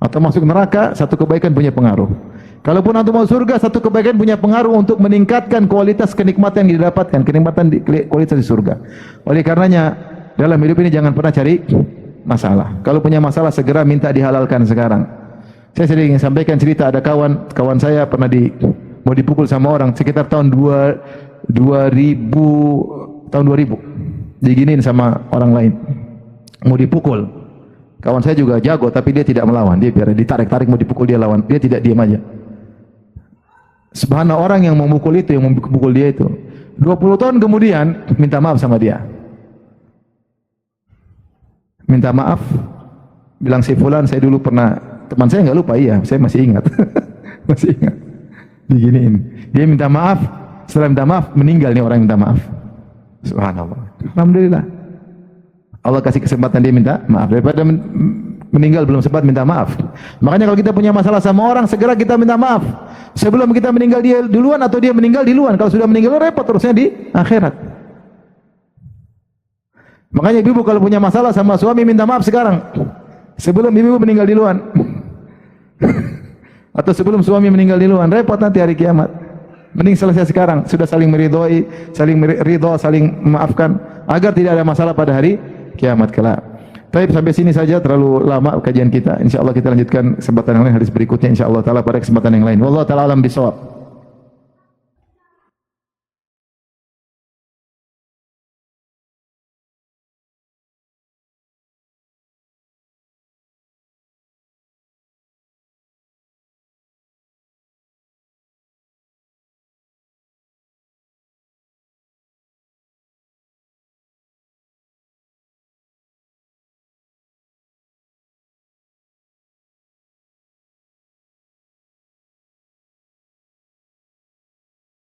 atau masuk neraka, satu kebaikan punya pengaruh. Kalaupun antum mau surga, satu kebaikan punya pengaruh untuk meningkatkan kualitas kenikmatan yang didapatkan, kualitas di surga. Oleh karenanya, dalam hidup ini jangan pernah cari masalah. Kalau punya masalah, segera minta dihalalkan sekarang. Saya sering sampaikan cerita, ada kawan saya pernah mau dipukul sama orang sekitar tahun 2000, diginiin sama orang lain, mau dipukul. Kawan saya juga jago, tapi dia tidak melawan. Dia biar ditarik-tarik, mau dipukul dia lawan. Dia tidak diam aja. Subhanallah, orang yang memukul itu, yang memukul dia itu, 20 tahun kemudian minta maaf sama dia. Minta maaf, bilang, "Si fulan, saya dulu pernah," teman saya nggak lupa, iya, saya masih ingat. Masih ingat. Diginiin. Dia minta maaf, setelah minta maaf, meninggal nih orang yang minta maaf. Subhanallah. Alhamdulillah. Allah kasih kesempatan dia minta maaf daripada meninggal belum sempat minta maaf. Makanya kalau kita punya masalah sama orang, segera kita minta maaf. Sebelum kita meninggal dia duluan atau dia meninggal duluan. Kalau sudah meninggal repot terusnya di akhirat. Makanya ibu kalau punya masalah sama suami minta maaf sekarang. Sebelum ibu meninggal duluan. Atau sebelum suami meninggal duluan, repot nanti hari kiamat. Mending selesai sekarang, sudah saling meridhoi, saling ridho, saling memaafkan agar tidak ada masalah pada hari kiamat kelak. Baik, sampai sini saja, terlalu lama kajian kita. Insyaallah kita lanjutkan kesempatan yang lain, hadis berikutnya insyaallah taala pada kesempatan yang lain. Wallahu taala alam bisawab.